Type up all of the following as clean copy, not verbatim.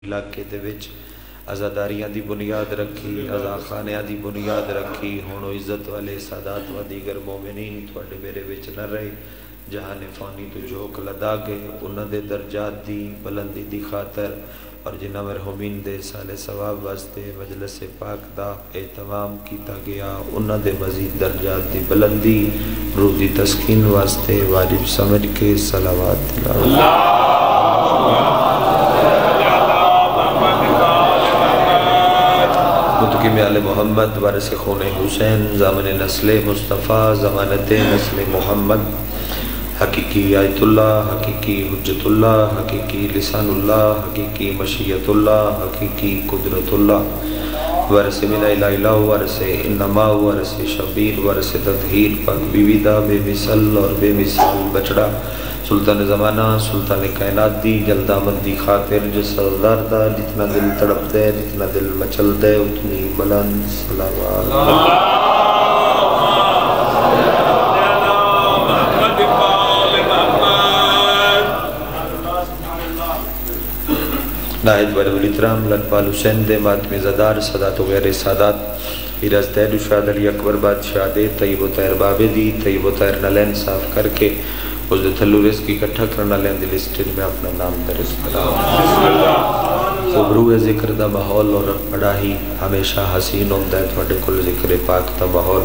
علاقے دے وچ عزاداریاں دی بنیاد رکھی، عزاخانیاں دی بنیاد رکھی، ہونو عزت والے سادات و دیگر مومنین تھوڑے میرے وچ نہ رہے، جہاں فانی تو جھوک لدا گئے، انہاں دے درجات دی بلندی دی خاطر اور جنہ مرحومین دے سال ثواب واسطے مجلس پاک دا اہتمام کیتا گیا، انہاں دے مزید درجات دی بلندی روح دی تسکین واسطے واجب سمجھ کے صلوات اللہ متقیم آل محمد وارث خون حسین ضامن نسل مصطفیٰ ضمانت نسل محمد حقیقی آیت اللہ، حقیقی حجت اللہ، حقیقی لسان اللہ، حقیقی مشیت اللہ، حقیقی قدرت اللہ، ورث من الہ الہ، ورث انما، ورث شبیر، ورث تطہیر، پاک بیوی دا بے مثل اور بے مثال بچڑا سلطان زمانہ سلطان کائنات دی جلد آمد دی خاطر جس سردار دا جتنا دل تڑپ دے جتنا دل مچل دے اتنی بلند صلوات ناہد ولی الاحترام لطفال حسین دے ماتم زدار سادات و غیر سادات ہیرز تیر شاد علی اکبر بادشاہ دے طیب و طیر بابے دی طیب و طیر نلین صاف کر کے اس دے تھلو رزق کی کٹھا کرنا لین دی لسٹن میں اپنا نام درس کرا خبرو ذکر دا ماحول اور بڑا ہی ہمیشہ حسین ہوندہ ہے تھوڑے کل ذکر پاک دا ماحول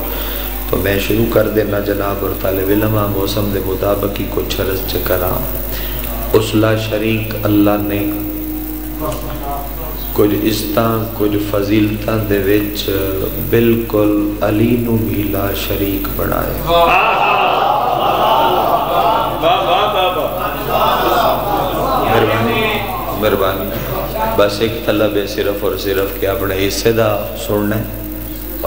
تو میں شروع کر دینا جناب اور طالب علمہ موسم دے مطابقی کو چھرز چکرا اس لا شریک اللہ نے کچھ استاں کچھ فضیلتاں دے وچ بالکل علی نو بھی لا شریک بنائے مہربانی بس ایک طلب ہے صرف اور صرف کہ اپنے حصے دا سننا ہے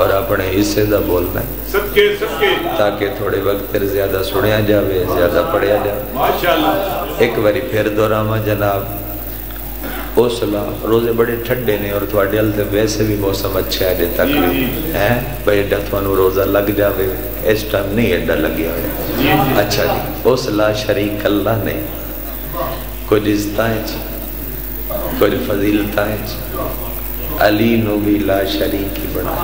اور اپنے حصے دا بولنا ہے تاکہ تھوڑے وقت پھر زیادہ سنیا جاوے زیادہ پڑھیا جاوے ایک باری پھر دوراما جناب اوسلا روزے بڑے ٹھنڈے نے اور تھوڑے حلتے ویسے بھی موسم اچھا ہے تک ہیں بھئی ایڈا تھوانو روزہ لگ جاوے اس ٹائم نہیں ایڈا لگیا ہوئے اچھا جی اوسلا شریک اللہ نے کچھ عزتائیں کچھ فضیلتائیں علی نو بھی لا شریکی بنا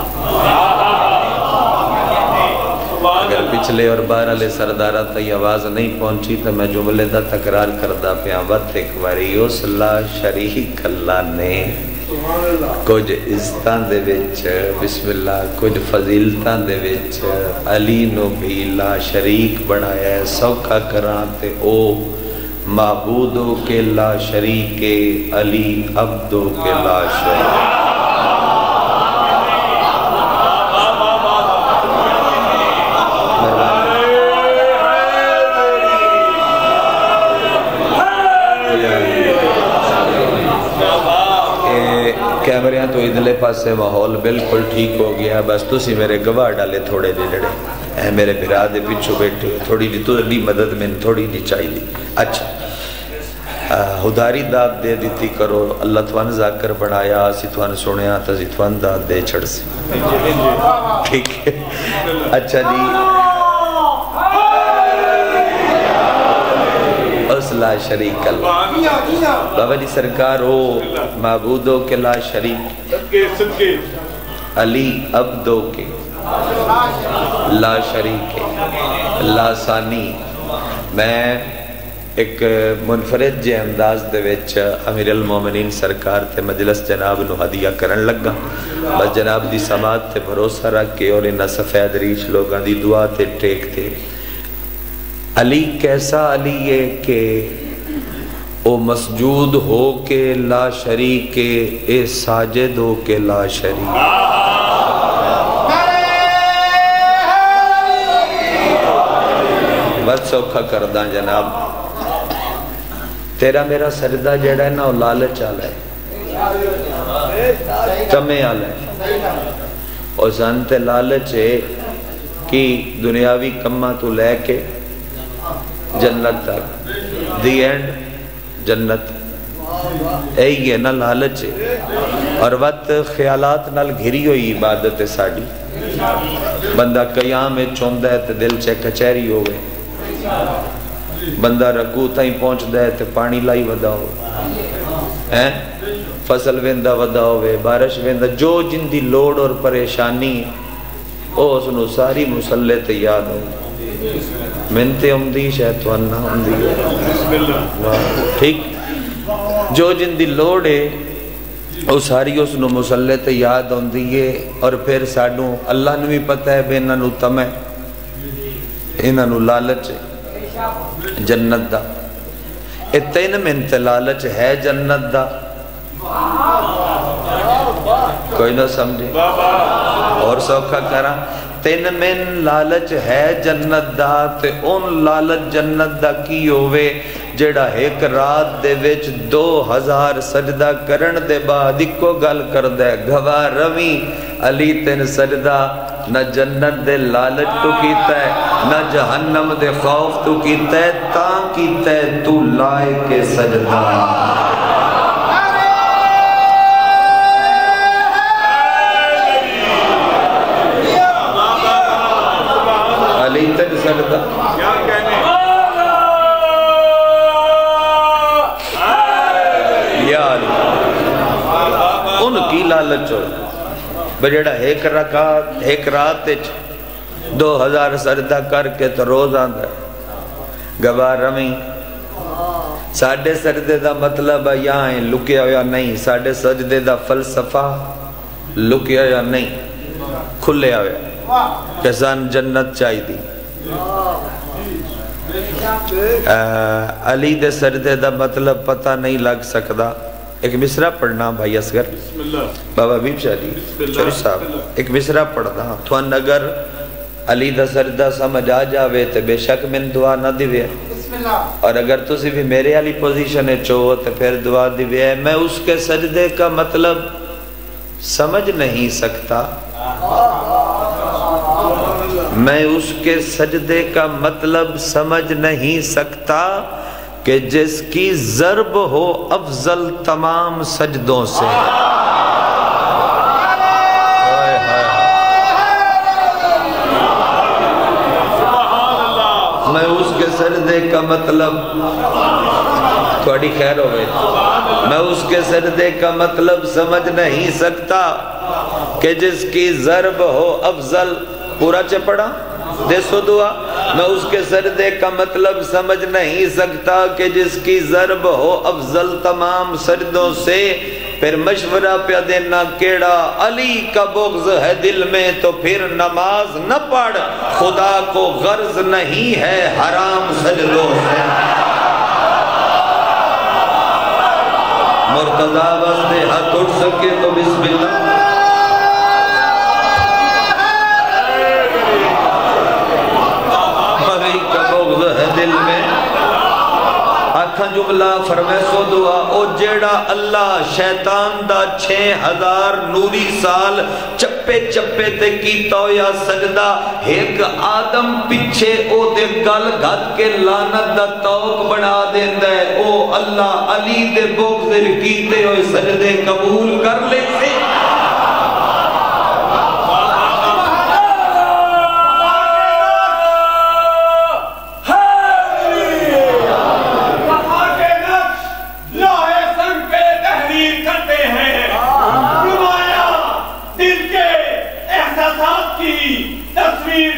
اگر پچھلے اور بار علیہ سردارہ تھی آواز نہیں پہنچی تو میں جملے دا تقرار کردہ پہ وقت ایک باری اس لا شریک اللہ نے کچھ عزتان دے وچ بسم اللہ کچھ فضیلتان دے وچ علی نو بھی لا شریک بنایا ہے سوکھا کرانتے او معبودوں کے لا شریک علی عبدوں کے لا شریک کیمریاں تو ادھلے پاس سے ماحول بالکل ٹھیک ہو گیا بس تسی میرے گواہ ڈالے تھوڑے دے جڑے اے میرے بھرا دے پچھو بیٹھے تھوڑی دی تو دی مدد میں تھوڑی دی چاہی دی اچھا ہداری داد دے دیتی کرو اللہ توان ذاکر بنایا سی توان سنیا تا سی توان داد دے چھڑ سی ٹھیک ہے اچھا جی اس لا شریک اللہ بابا جی سرکار ہو معبودوں کے لا شریک علی عبدوں کے لا شریک لا ثانی میں ایک منفرد جے انداز دے وچ امیر المومنین سرکار تے مجلس جناب نو ہدیہ کرن لگا بس جناب دی سماعت تے بھروسہ رکھ کے اور انہا سفید ریش لوگاں دی دعا تے ٹیک تے علی کیسا علی ہے کہ او مسجود ہو کے لا شریک اے ساجد ہو کے لا شریک بہت سوکھا کردہ جناب تیرا میرا سجدہ جڑا ہے نا وہ لالچ آلہ ہے تمہیں آلہ ہے اور سانتے لالچ ہے کہ دنیاوی کمہ تو لے کے جنت تک دی اینڈ جنت اے نا لالچ ہے اور وقت خیالات نال گھری ہوئی عبادت ساڑی بندہ قیام میں چوندہ ہے تے دل چے کچھری ہوئے بندہ رکوع تائیں پہنچ دے تے پانی لائی ودا ہو فصل ویندا ودا ہوئے بارش ویندا جو جن دی لوڑ اور پریشانی او اس نو ساری مسلح تے یاد ہو منتے امدی شیطان نہ امدی ٹھیک جو جن دی لوڑ ہے او ساری اس نو مسلح تے یاد ہوندی ہے اور پھر سانوں اللہ نو بھی پتہ ہے بے انہاں نو تمے انہاں نو لالچ جنت دا اے تین منت لالچ ہے جنت دا کوئی نہ سمجھے اور سوکھا کرا تین من لالچ ہے جنت دا تے ان لالچ جنت دا کی ہوئے جڑا ایک رات دے وچ 2000 سجدہ کرن دے بعد اکو گل کر دے گواہ روی علی تین سجدہ نہ جنت دے لالچ تو کیتا ہے نہ جہنم دے خوف تو کیتا ہے تاں کیتا ہے تو لائے کے سجدہ علی تین سجدہ کیا کہنے یا علی ان کی لالچ ہو بجڑا ایک رات 2000 سجدہ کر کے تو روز آندھا گواہ رمی ساڑھے سجدے دا مطلب یہاں ہیں لکیا یا نہیں ساڑھے سجدے دا فلسفہ لکیا یا نہیں کھلے آوے کسان جنت چاہی دی علی دے سجدے دا مطلب پتہ نہیں لگ سکدا ایک مصرع پڑھنا بھائی اصغر بابا بیب شاہ جی چوری صاحب ایک مصرع پڑھنا تھوان اگر علی دا سجدہ سمجھ آ جاوے تو بے شک من دعا نہ دیوے اور اگر تسی بھی میرے علی پوزیشن ہے چوہو تو پھر دعا دیوے میں اس کے سجدے کا مطلب سمجھ نہیں سکتا میں اس کے سجدے کا مطلب سمجھ نہیں سکتا کہ جس کی ضرب ہو افضل تمام سجدوں سے میں اس کے سجدے کا مطلب تھوڑی خیر ہو گئی میں اس کے سجدے کا مطلب سمجھ نہیں سکتا کہ جس کی ضرب ہو افضل پورا چپڑا دیسو دعا میں اس کے سجدے کا مطلب سمجھ نہیں سکتا کہ جس کی ضرب ہو افضل تمام سجدوں سے پھر مشورہ پہ دینا کیڑا علی کا بغض ہے دل میں تو پھر نماز نہ پڑھ خدا کو غرض نہیں ہے حرام سجدوں سے مرتضی واسطے ہاتھ اٹھ سکے تو بسم اللہ دل میں آکھاں جملہ فرمائے سو دعا او جیڑا اللہ شیطان دا 6000 نوری سال چپے چپے تے کیتا ہو یا سجدہ ایک آدم پچھے او دے گل گھت کے لعنت دا توق بنا دیندہ ہے او اللہ علی دے بغض کیتے ہوئے سجدے قبول کر لے سے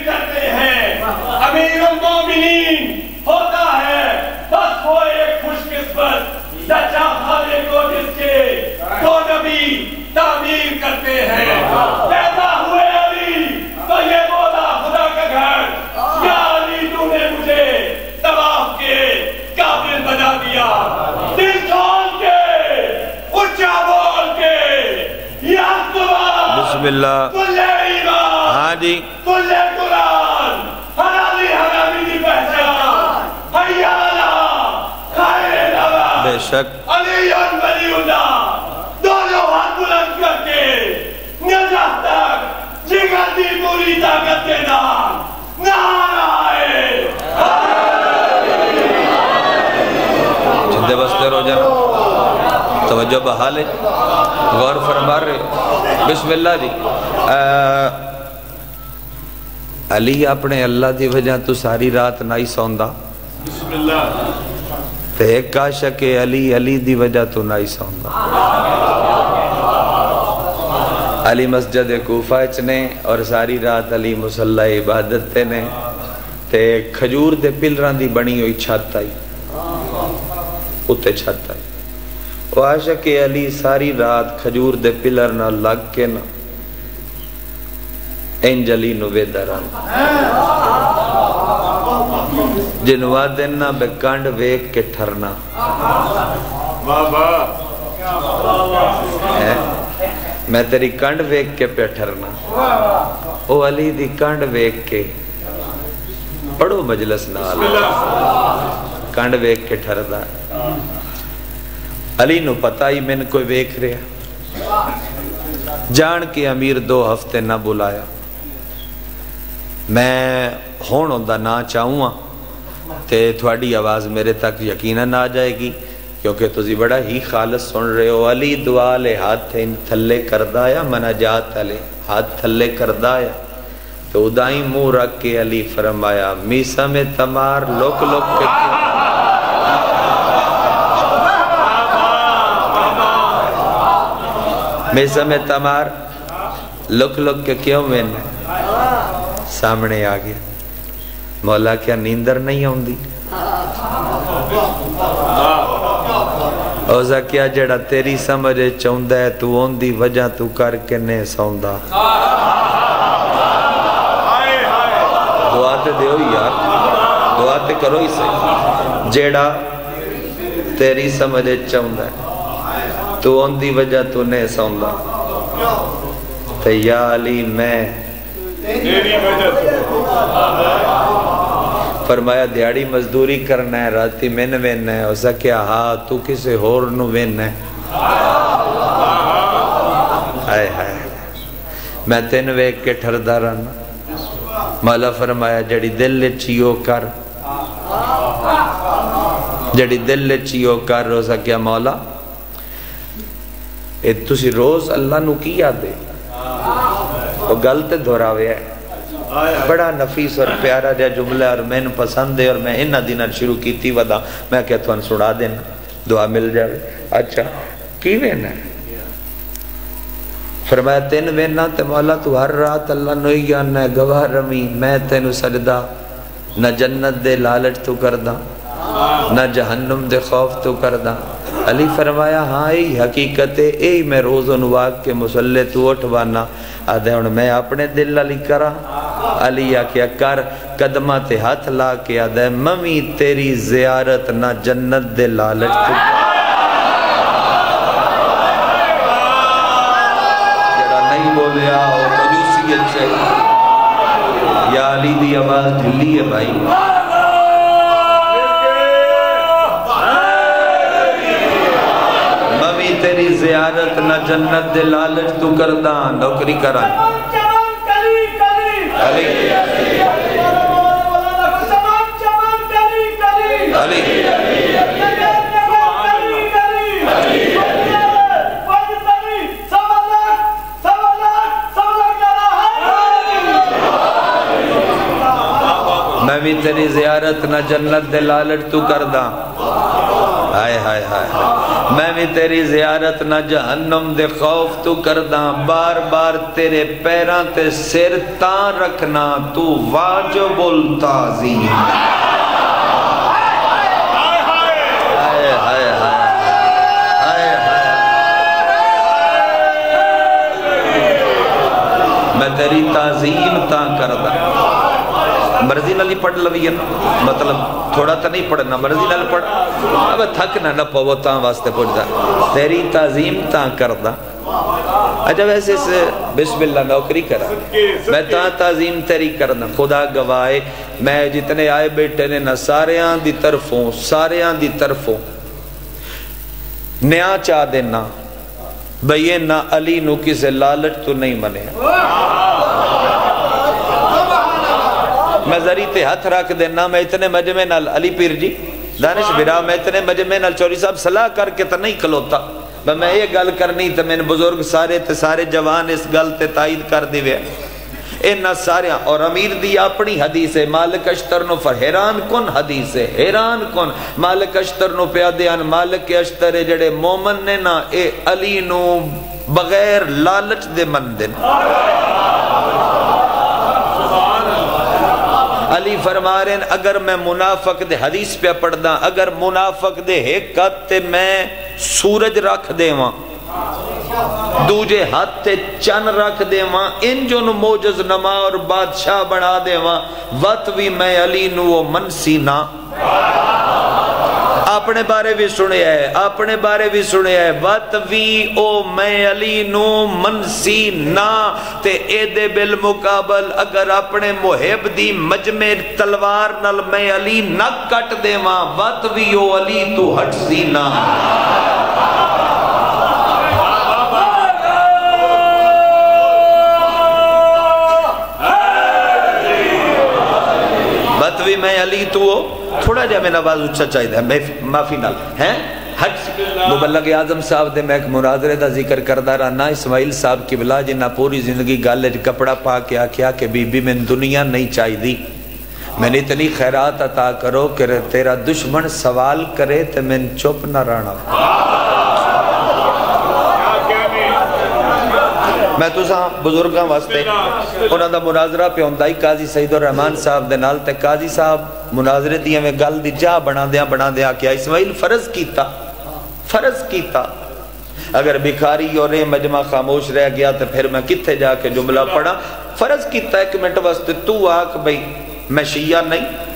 کرتے ہیں امیر المومنین ہوتا ہے بس وہ ایک خوش قسمت سچا خالق کو جس کے دو نبی تعمیر کرتے ہیں پیدا ہوئے علی تو یہ بولا خدا کا گھر یا علی تو نے مجھے طواف کے قابل بنا دیا دل کھول کے اونچا بول کے یا بسم اللہ ہاں جی کل قرآن حلالی حرامی دی پہچان حیالا خیر نوا بے شک علی ولی اللہ دونوں ہاتھ بلند کر کے نجات تک جگر دی پوری طاقت کے نام نعرہ جندے بستے رو جانا توجہ بحالے غور فرما رہے بسم اللہ جی علی اپنے اللہ دی وجہ تو ساری رات نائی سوندا بسم اللہ تے ایک عاشق علی علی دی وجہ تو نائی سوندا علی مسجد کوفہ نے اور ساری رات علی مصلی عبادت نے تے کھجور دے پلراں دی بنی ہوئی چھت آئی اتے چھت آئی وہ عاشق علی ساری رات کھجور دے پلر نہ لگ کے نا انج علی نو ویدا رہا جنوا دینا بے کنڈ ویک کے ٹھرنا میں تیری کنڈ ویک کے پہ ٹھرنا او علی دی کنڈ ویک کے پڑھو مجلس نال کنڈ ویک کے ٹھردا علی نو پتہ ہی میں کوئی ویک رہا جان کے امیر 2 ہفتے نہ بلایا میں ہون ہوندا نہ چاہوں تے تھوڑی آواز میرے تک یقیناً آ جائے گی کیونکہ تسی بڑا ہی خالص سن رہے ہو علی دعا لے ہاتھ تھلے کردہ یا مناجات لے ہاتھ تھلے کردہ یا تو ادائیں منہ رکھ کے علی فرمایا میسا میں تمار لوک لوک کے میسا میں تمار لوک لوک کے کیوں میں نے سامنے آ گیا مولا کیا نیندر نہیں ہوندی اوزا کیا جڑا تیری سمجھے چوندہ ہے تو ہوندی وجہ تو کر کے نہیں سوندہ دعا تے دیو یار دعا تے کرو ہی صحیح جڑا تیری سمجھے چوندہ ہے تو ہوندی وجہ تو نہیں سوندہ تے یا علی میں تیری وجہ فرمایا دیاڑی مزدوری کرنا ہے راتی میں نے وینا ہے اسا کیا ہاں تو کسے ہور نو وینا ہے ہائے ہائے میں تین ویک کے ٹھردہ رہنا مولا فرمایا جڑی دل چیو کر جڑی دل چیو کر اسا کیا مولا اے تسی روز اللہ نو کیا دے وہ غلط دھوراوے ہے بڑا نفیس اور پیارا جا جملہ اور میں نے پسند ہے اور میں انہ دینہ شروع کی تھی ودا میں کہتا ہوں سڑا دینا دعا مل جائے اچھا کی وینا ہے فرمایا تین وینا تے مولا تو ہر رات اللہ نوئی آنا ہے گواہ رمی میں تینو سجدہ نہ جنت دے لالچ تو کردہ نہ جہنم دے خوف تو کردہ علی فرمایا ہاں ای حقیقت ہے ای میں روز و نواق کے مسلح تو اٹھوانا آدھے ہوں میں اپنے دل علی کرا علی کیا کر قدمہ تے ہاتھ لا کے آدھے ممی تیری زیارت نہ جنت دے لالچ تو جڑا نہیں بولیا ہو کنیوسیت چاہیے یا علی دی آواز دھلی ہے بھائی تیری زیارت نہ جنت دے لالچ تو کردہ نوکری کرائیں علی علی میں بھی تیری زیارت نہ جنت دے لالچ تو کردہ ہائے ہائے ہائے میں بھی تیری زیارت نہ جہنم دے خوف تو کردہ بار بار تیرے پیران تے سر تاں رکھنا تو واجب التعظیم ہائے ہائے ہائے میں تیری تعظیم تاں کردہ مرضی نہ لی پڑھ لوی مطلب تھوڑا تا نہیں پڑھنا مرضی نہ لی پڑھ اب تھکنا نہ پو تاں واسطے پڑھ دا تیری تعظیم تاں کردہ اچھا ویسے سے بسم اللہ نوکری کرا میں تاں تعظیم تیری کرنا خدا گواہے میں جتنے آئے بیٹھے نے نہ ساریاں دی طرفوں نیا چاہ دینا بھئی نہ علی نو کسے لالچ تو نہیں منے میں ذری تے ہاتھ رکھ دینا میں اتنے مجمع نال علی پیر جی دانش برا میں اتنے مجمع نال چوری صاحب صلاح کر کے تا نہیں کھلوتا میں یہ گل کرنی تا میں نے بزرگ سارے جوان اس گل تے تائید کر دیوے انہاں سارے اور امیر دی اپنی حدیث ہے مالک اشتر نو حیران کن حدیث ہے حیران کن مالک اشتر نو پیادیان مالک اشتر جڑے مومن نے نا اے علی نو بغیر لالچ دے مندن علی فرما رہے ہیں اگر میں منافق دے حدیث پہ پڑھ دا اگر منافق دے حقت تے میں سورج رکھ دے وہاں دوجے ہاتھ تے چن رکھ دے وہاں ان جو نو موجز نما اور بادشاہ بنا دے وہاں وقت بھی میں علی نو وہ منسی نہ اپنے بارے بھی سنے ہے اپنے بارے بھی سنے ہے وقت بھی او میں علی نو منسی نا تے اے دے بالمقابل اگر اپنے محب دی مجمع تلوار نل میں علی نہ کٹ دے ماں وقت بھی او علی تو ہٹ سی نا وقت بھی میں علی تو تھوڑا جا میں نواز اچھا چاہیے ہے معافی نال ہیں حج مبلغ اعظم صاحب دے میں ایک مناظرے دا ذکر کردہ رہنا اسماعیل صاحب کی بلا جنہ پوری زندگی گالج کپڑا پا کے آکھیا کہ بی بی میں دنیا نہیں چاہی دی میں نے اتنی خیرات عطا کرو کہ تیرا دشمن سوال کرے تو میں چپ نہ رہنا میں تو ساں بزرگاں واسطے انہاں دا مناظرہ پہ ہوندائی قاضی سعید الرحمن صاحب دے نال تے قاضی صاحب مناظرے دیا میں گل دی جا بنا دیا کیا اسماعیل فرض کیتا اگر بکھاری اور مجمع خاموش رہ گیا تو پھر میں کتھے جا کے جملہ پڑھا فرض کیتا ایک منٹ واسطے تو آکھ بھئی میں شیعہ نہیں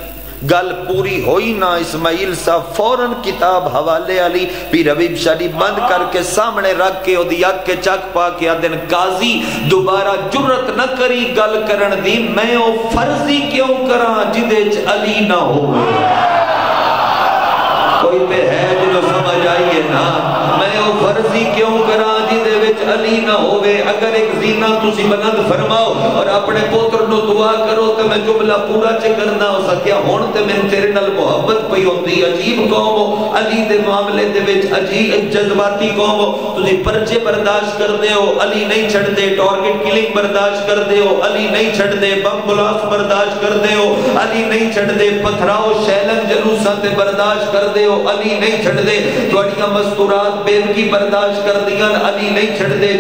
گل پوری ہوئی نہ اسماعیل صاحب فوراں کتاب حوالے علی پیر حبیب شریف بند کر کے سامنے رکھ کے دی اک کے چک پا کے آدن قاضی دوبارہ جرت نہ کری گل کرن دی میں او فرضی کیوں کراں جدے علی نہ ہوئے کوئی پہ ہے جنہوں سمجھ آئیے نا میں او فرضی کیوں کراں جدے وچ علی نہ ہوئے اگر ایک زینہ تسی بلند فرماؤ اور اپنے پوتر نو دعا کرو تو میں جملہ پورا چکرنا ہو سکیا ہون تے میں تیرے نال محبت پئی ہوندی عجیب قوم ہو علی دے معاملے دے وچ عجیب جذباتی قوم ہو تسی پرچے برداشت کر دے ہو علی نہیں چھڑ دے ٹارگٹ کلنگ برداشت کر دے ہو علی نہیں چھڑ دے بم بلاس برداشت کر دے ہو علی نہیں چھڑ دے پتھراؤ شیلنگ جلوساں تے برداشت کر دے ہو علی نہیں چھڑ دے توڑیاں مستورات بیوکی برداشت کر دیاں علی نہیں چھڑ دے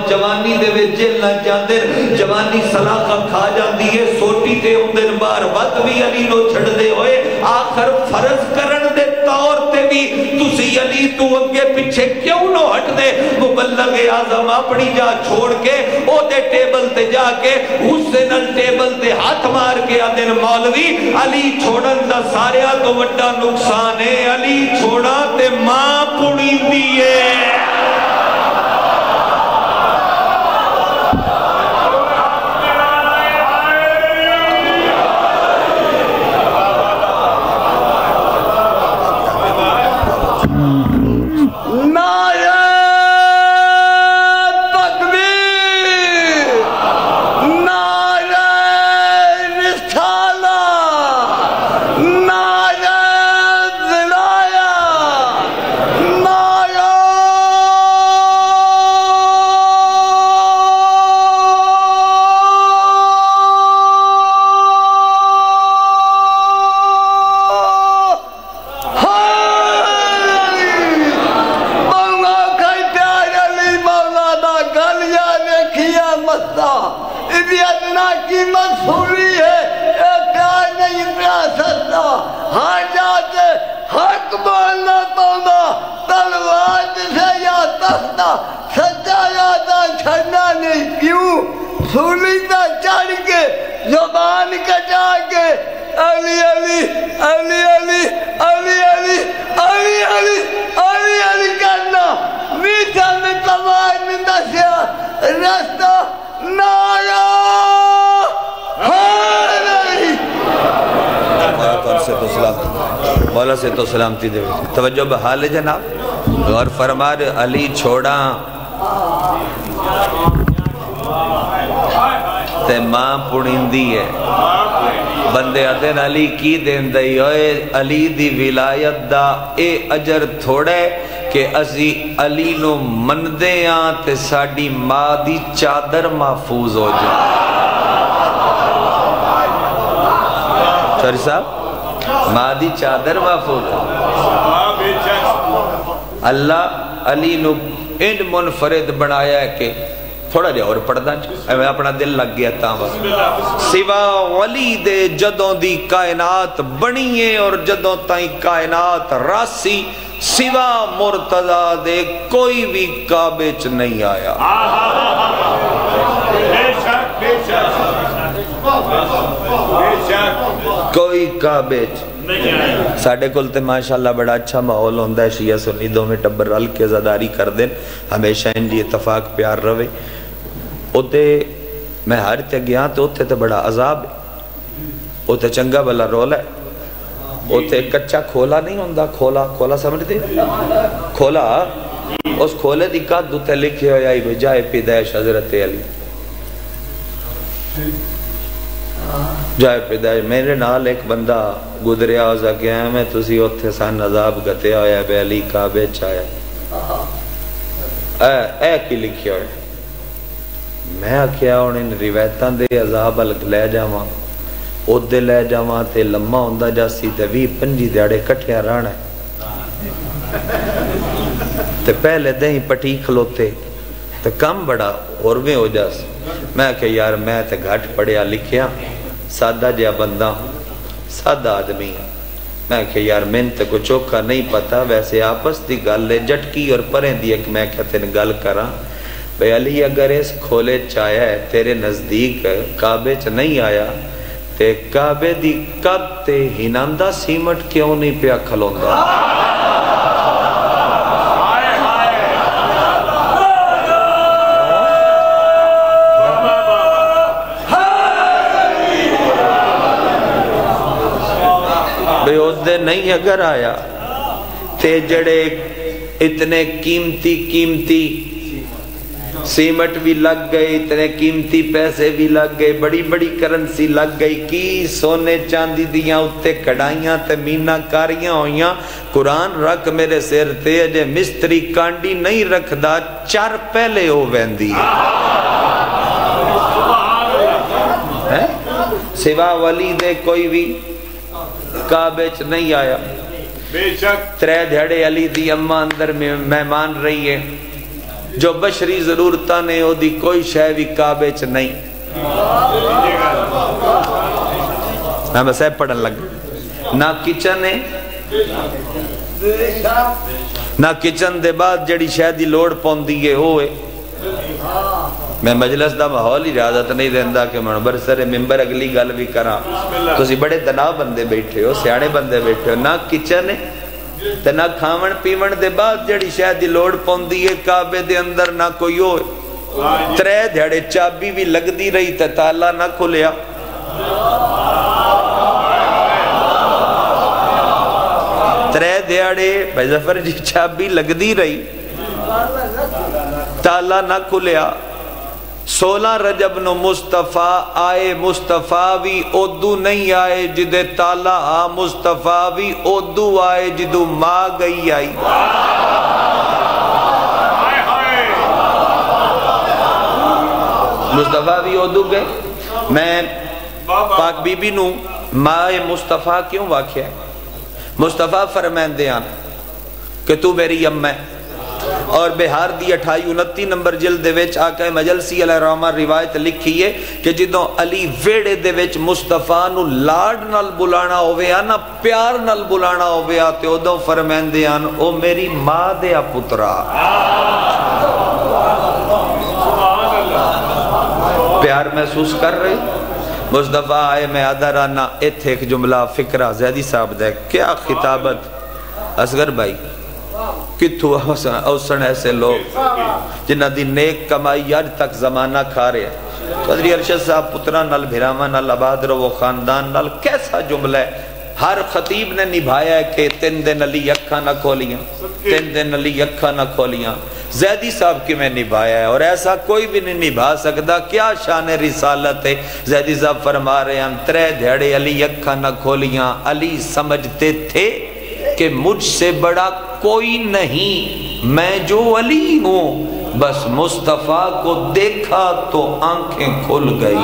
جوانی دے وے جیل نہ جاندر جوانی سلاخہ کھا جاندی ہے سوٹی تے اندر بار وقت بھی علی نو چھڑ دے ہوئے آخر فرض کرن دے طور تے بھی تسی علی تو اگے پچھے کیوں نو ہٹ دے مبلغ اعظم اپنی جا چھوڑ کے او دے ٹیبل تے جا کے حسین ٹیبل تے ہاتھ مار کے آدن مولوی علی چھوڑن دا ساریا تو وڈا نقصان ہے علی چھوڑا تے ماں پڑی دیئے زبان کٹا کے علی علی علی علی علی علی علی علی علی علی کرنا میٹھا میں تمام میں دسیا رستہ نایا مولا سے تو سلامتی دے توجہ بحال ہے جناب غور فرما علی چھوڑا تے ماں پڑھندی ہے بندے آدھن علی کی دین دائی ہوئے علی دی ولایت دا اے اجر تھوڑے کہ اسی علی نو مندے آن تے ساڑی ماں دی چادر محفوظ ہو جائے سر صاحب مادی چادر محفوظ اللہ علی نو ان منفرد بنایا ہے کہ تھوڑا جا اور پڑھنا میں اپنا دل لگ گیا تھا سوا ولی دے جدوں دی کائنات بنیے اور جدوں تائیں کائنات راسی سوا مرتضی دے کوئی بھی کعبے چ نہیں آیا کوئی کعبے چ ساڑھے کلتے ماشاءاللہ بڑا اچھا ماحول ہوندہ ہے شیعہ سنی دو میں ٹبر رل کے زداری کر دیں ہمیشہ ان جی اتفاق پیار روے اوتے میں ہر تے گیا تو اوتے تے بڑا عذاب ہے اوتے چنگا بلا رولا ہے اوتے کچھا کھولا نہیں ہوندہ کھولا سمجھتے کھولا اس کھولے دی کات دوتے لکھے ہویا ہی بجائے پیدائش حضرت علی جائے پیدائش میرے نال ایک بندہ گدریا ہو سکیا ہے میں تسی اوتھے سان عذاب گتیا ہویا بے علی کعبے چایا اے کی لکھیا ہویا میں کیا انہیں روایتاں دے عذاب الگ لے جاواں ادھے لے جاواں تے لمحہ ہوندہ جاسی تے 20-25 دیاڑے کٹھیا رانا ہے تے پہلے دہیں پٹی کھلوتے تے کم بڑا اور میں ہو جاس میں کہ یار میں تے گھٹ پڑیا لکھیا سادہ جیا بندہ سادہ آدمی میں کہ یار من تے کو چوکا نہیں پتا ویسے آپس دی گل لے جٹکی اور پریں دی ایک میں کہتے ہیں گل کراں بے علی اگر اس کھولے چایا ہے تیرے نزدیک کعبے چ نہیں آیا تے کعبے دی کب تے ہناندہ سیمٹ کیوں نہیں پیا کھلوندہ بے عہدے نہیں اگر آیا تے جڑے اتنے قیمتی سیمٹ بھی لگ گئے اتنے قیمتی پیسے بھی لگ گئے بڑی بڑی کرنسی لگ گئی کی سونے چاندی دیاں اتے کڑائیاں تے مینہ کاریاں ہویاں قرآن رکھ میرے سیر تے اجے مستری کانڈی نہیں رکھ دا چار پہلے ہو ویندی سوا ولی دے کوئی بھی کعبے چ نہیں آیا ترے دھڑے علی دی اماں اندر میں مہمان رہی ہے جو بشری ضرورتہ نے ہو دی کوئی شے بھی کعبے چ نہیں میں بس ہے پڑھن لگ نہ کچن ہے نہ کچن دے بعد جڑی شے دی لوڑ پوندی ہے ہوئے میں مجلس دا ماحول اجازت نہیں دیندہ کہ منبر سر ممبر اگلی گل بھی کراں تو اسی بڑے دنا بندے بیٹھے ہو سیانے بندے بیٹھے ہو نہ کچن ہے تے نہ کھاون پیون دے بعد جڑی شاید دی لوڑ پوندی ہے کعبے دے اندر نہ کوئی ہوئے ترے دھڑے چابی بھی لگ دی رہی تے تالا نہ کھلیا ترے دھڑے بھائی ظفر جی چابی لگ دی رہی تالا نہ کھلیا 16 رجب نو مصطفیٰ آئے مصطفیٰ بھی ادو نہیں آئے جدے تالا آ مصطفیٰ بھی ادو آئے جدو ماں گئی آئی مصطفیٰ بھی ادو گئے میں پاک بی بی نو ماں مصطفیٰ کیوں واقع ہے مصطفیٰ فرمین دیان کہ تو میری ام ہے اور بہار دی 28-29 نمبر جلد دے ویچ آقا مجلسی علیہ رحمہ روایت لکھی ہے کہ جدوں علی ویڑے دے ویچ مصطفیٰ نو لاڈ نال بلانا ہویا نا پیار نال بلانا ہویا تے ادوں فرمین دیان او میری ماں دیا پترا پیار محسوس کر رہے مصطفیٰ آئے میں ادھرانا ایتھے ایک جملہ فکرہ زیدی صاحب دے کیا خطابت اصغر بھائی کتھو اوسن ایسے لوگ جنہ دی نیک کمائی آج تک زمانہ کھا رہے ہیں قدری ارشد صاحب پترہ نال بھراما نال آباد رو وہ خاندان نال کیسا جملہ ہے ہر خطیب نے نبھایا ہے کہ 3 دن علی اکھا نہ کھولیاں 3 دن علی اکھا نہ کھولیاں زیدی صاحب کی میں نبھایا ہے اور ایسا کوئی بھی نہیں نبھا سکتا کیا شان رسالت ہے زیدی صاحب فرما رہے ہیں 3 دھڑے علی اکھا نہ کھولیاں علی سمجھتے تھے کہ مجھ سے بڑا کوئی نہیں میں جو علی ہوں بس مصطفیٰ کو دیکھا تو آنکھیں کھل گئی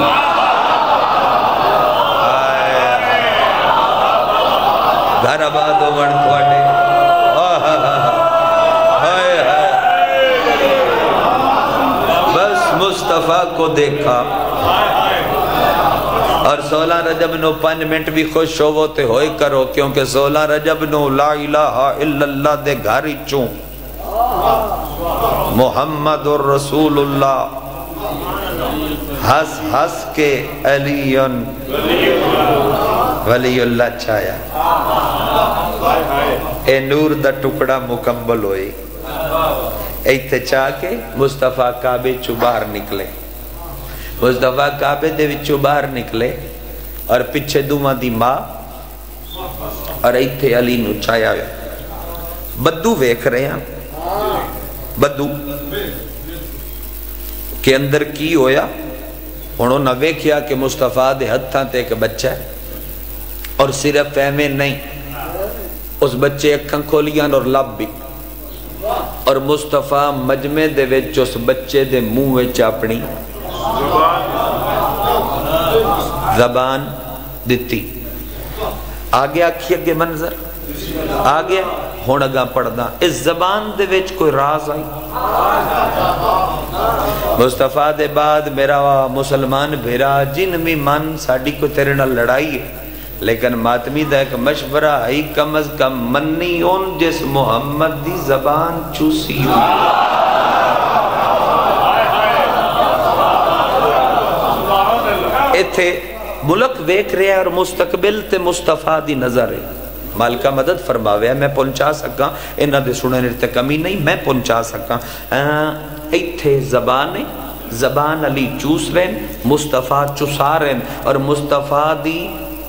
مصطفیٰ کو دیکھا اور 16 رجب نو 5 منٹ بھی خوش ہوو تے ہوئے کرو کیونکہ 16 رجب نو لا الہ الا اللہ دے گھاری چوں محمد الرسول اللہ ہس ہس کے علی ولی اللہ چھایا اے نور دا ٹکڑا مکمل ہوئی ایتھے چاہ کے مصطفیٰ کعبے چو باہر نکلے مصطفیٰ کعبے دے وچوں باہر نکلے اور پچھے دوماں دی ماں اور ایتھے علی نو چھایا ہویا بدو ویکھ رہے ہیں بدو کہ اندر کی ہویا انہوں نے ویکھیا کہ مصطفیٰ دے ہتھاں تے ایک بچہ ہے اور صرف ایمیں نہیں اس بچے اکھاں کھولیاں اور لب بھی اور مصطفیٰ مجمع دے وچ اس بچے دے منہ وچ اپنی زبان دیتی آگے آکھی اگے منظر آگے ہونگا پڑھدا اس زبان دے وچ کوئی راز آئی مصطفیٰ دے بعد میرا مسلمان بھیرا جن بھی من ساڑی کو تیرے نہ لڑائی ہے لیکن ماتمی دا ایک مشورہ ہے کم از کم منی اون جس محمد دی زبان چوسی ہوئی ایتھے ملک ویکھ رہے ہیں اور مستقبل تے مصطفیٰ دی نظر ہے مالکہ مدد فرماوے میں پہنچا سکاں انہاں دے سننے تے کمی نہیں میں پہنچا سکاں ایتھے زبان علی چوس رہن مصطفیٰ چسا رہن اور مصطفیٰ دی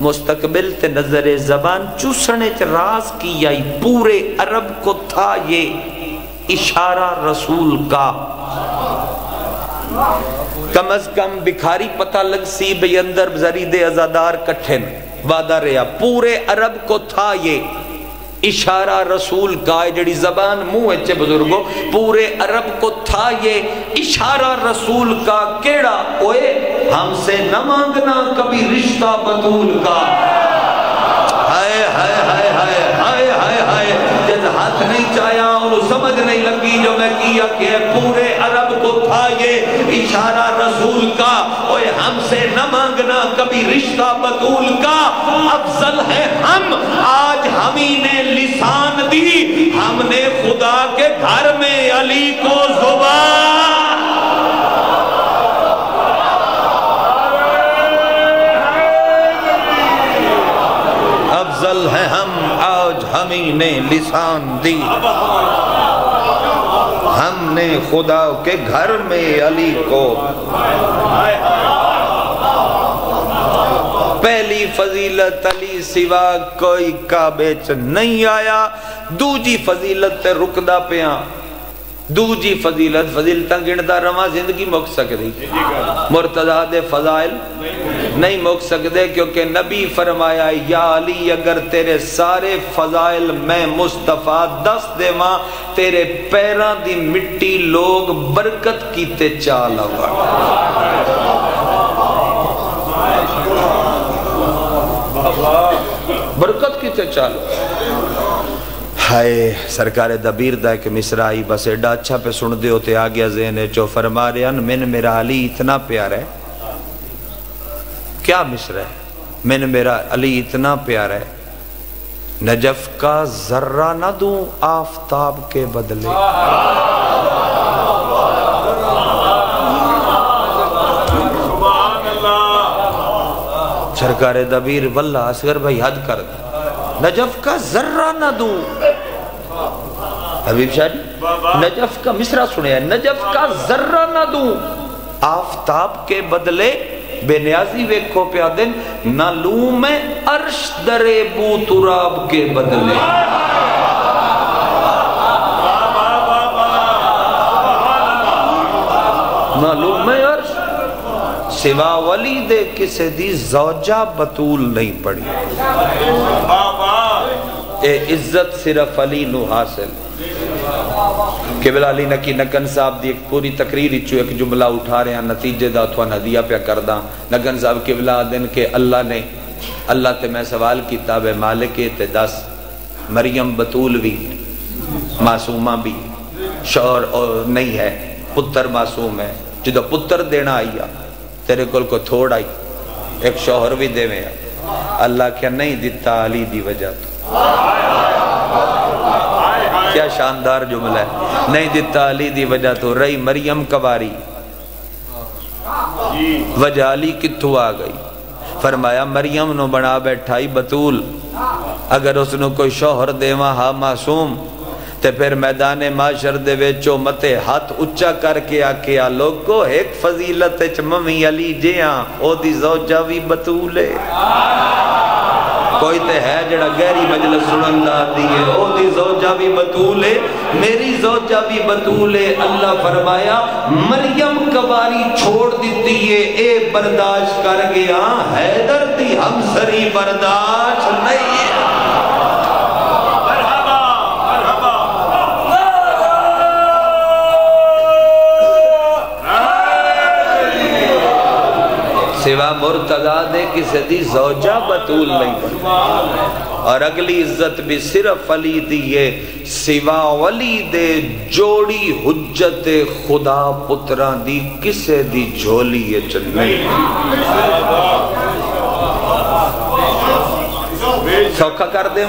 مستقبل تے نظر زبان چوسنے چ راز کی یائی پورے عرب کو تھا یہ اشارہ رسول کا کم از کم بکھاری پتہ لگ سی بے اندر زرید ازادار کٹھن وعدہ رہا پورے عرب کو تھا یہ اشارہ رسول کا جڑی زبان منہ اچھے بزرگوں پورے عرب کو تھا یہ اشارہ رسول کا کیڑا اوئے ہم سے نہ مانگنا کبھی رشتہ بطول کا ہائے ہائے ہائے ہائے ہائے ہائے ہائے جد ہاتھ نہیں چاہیا اور سمجھ نہیں لگی جو میں کیا کہ پورے عرب کو تھا یہ اشارہ رسول کا اوے ہم سے نہ مانگنا کبھی رشتہ بطول کا افضل ہے ہم آج ہمیں نے لسان دی ہم نے خدا کے گھر میں علی کو زبان افضل ہے ہم آج ہمیں نے لسان دی ہم نے خدا کے گھر میں علی کو پہلی فضیلت علی سوا کوئی کعبے چ نہیں آیا دوجی فضیلت تے رکدا پیاں دوجی فضیلتاں گندا رواں زندگی مک سکدی مرتضیٰ دے فضائل نہیں مک سکدے کیونکہ نبی فرمایا یا علی اگر تیرے سارے فضائل میں مصطفیٰ دس دے ماں تیرے پیران دی مٹی لوگ برکت کیتے چال آگا برکت کیتے چال ہائے سرکار دبیر دا کہ مصرائی بس ایڈا اچھا پہ سن دے ہوتے آگیا ذہنے جو فرما رہے ہیں میں میرا علی اتنا پیار ہے کیا مصرہ ہے میں میرا علی اتنا پیار ہے نجف کا ذرہ نہ دوں آفتاب کے بدلے سرکار دبیر واللہ اصغر بھائی حد کر دیں نجف کا ذرہ نہ دوں حبیب شاہی نجف کا مصرع سنے ہیں نجف کا ذرہ نہ دوں آفتاب کے بدلے بے نیازی ویکھو پیا دن نہ لوں میں عرش در بو تراب کے بدلے نہ لوں میں عرش سوا ولی دے کسے دی زوجہ بطول نہیں پڑی اے عزت صرف علی نو حاصل قبلہ علی نکی نگن صاحب دی ایک پوری تقریری چو ایک جملہ اٹھا رہے ہیں نتیجے دا تو ہدیہ پہ کردہ نگن صاحب قبلہ دن کے اللہ تے میں سوال کیتا بے مالک تے دس مریم بطول بھی معصومہ بھی شوہر نہیں ہے پتر معصوم ہے جدو پتر دینا آئی تیرے کول کو تھوڑ آئی ایک شوہر بھی دے میں اللہ کیا نہیں دیتا علی دی وجہ تو کیا شاندار جملہ ہے نہیں دیتا علی دی وجہ تو رہی مریم کباری وجہ علی کتھو آ گئی فرمایا مریم نو بنا بیٹھائی بطول اگر اس نو کوئی شوہر دے وہاں معصوم تے پھر میدان معاشر دے ویچو متے ہاتھ اچھا کر کے آکیا لوگو ایک فضیلت ممی علی جیاں او دی زوجہ بھی بطولے کوئی تے ہے جڑا گہری مجلس سنن دا دیئے او دی زوجہ بھی بطولے میری زوجہ بھی بطولے اللہ فرمایا مریم کباری چھوڑ دیتی ہے اے برداشت کر گیا حیدر دی ہم سری برداشت نہیں ہے سوا مرتضیٰ دے کسی دی زوجہ بطول نہیں پڑی اور اگلی عزت بھی صرف علی دیئے سوا ولی دے جوڑی حجت خدا پتران دی کسے دی جھولی نہیں سوکھا کر دے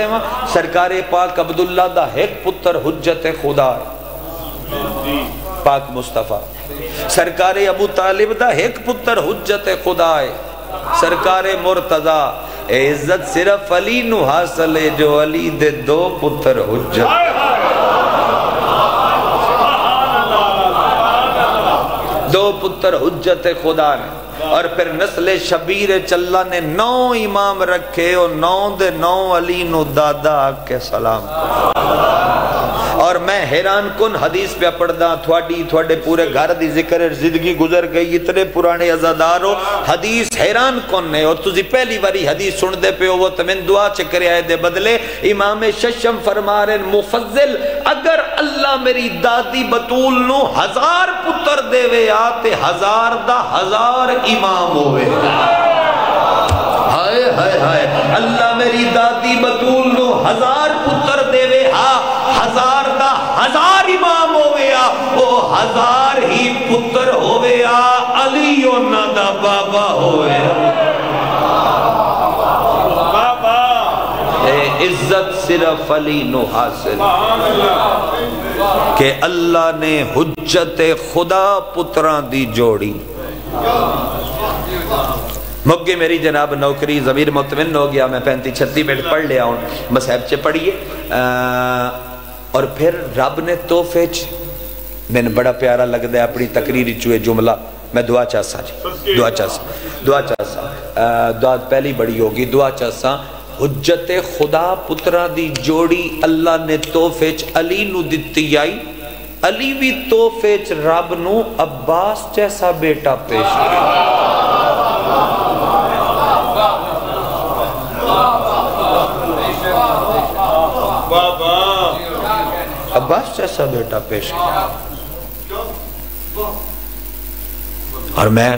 ماں سرکار پاک عبداللہ دا ایک پتر حجت خدا ہے پاک مصطفیٰ سرکار ابو طالب دا ایک پتر حجت خدا ہے سرکار مرتضیٰ اے عزت صرف علی نو حاصل ہے جو علی دے دو پتر حجت دو پتر حجت خدا نے اور پھر نسل شبیر چلہ نے 9 امام رکھے اور 9 دے 9 علی نو دادا کے سلام اور میں حیران کن حدیث پہ پڑھدا تھوڑے پورے گھر دی ذکر زندگی گزر گئی اتنے پرانے عزادار ہو حدیث حیران کن ہے اور تجھے پہلی باری حدیث سن دے پہ وہ تمہیں دعا چکرے آئے دے بدلے امام ششم فرما رہے مفضل اگر اللہ میری دادی بطول نو 1000 پتر دے وے آتے 1000 دا 1000 امام ہوئے ہائے ہائے ہائے اللہ میری دادی بطول نو 1000 پتر دے وے 1000 دا 1000 امام ہویا وہ 1000 ہی پتر ہویا علی اونا دا بابا ہویا اے عزت صرف علی نو حاصل کہ اللہ نے حجت خدا پتران دی جوڑی مگے میری جناب نوکری ضمیر مطمئن ہو گیا میں 35-36 منٹ پڑھ لیا ہوں مصحف چے پڑھئے اور پھر رب نے توفے میں نے بڑا پیارا لگ دیا اپنی تقریری چوئے جملہ میں دعا چاہسا جی دعا چاہسا دعا پہلی بڑی ہوگی دعا چاہسا حجت خدا پترہ دی جوڑی اللہ نے توفے علی نو دیتی آئی علی بھی توفے رب نو عباس جیسا بیٹا پیش کیا عباس جیسا بیٹا پیش کیا اور میں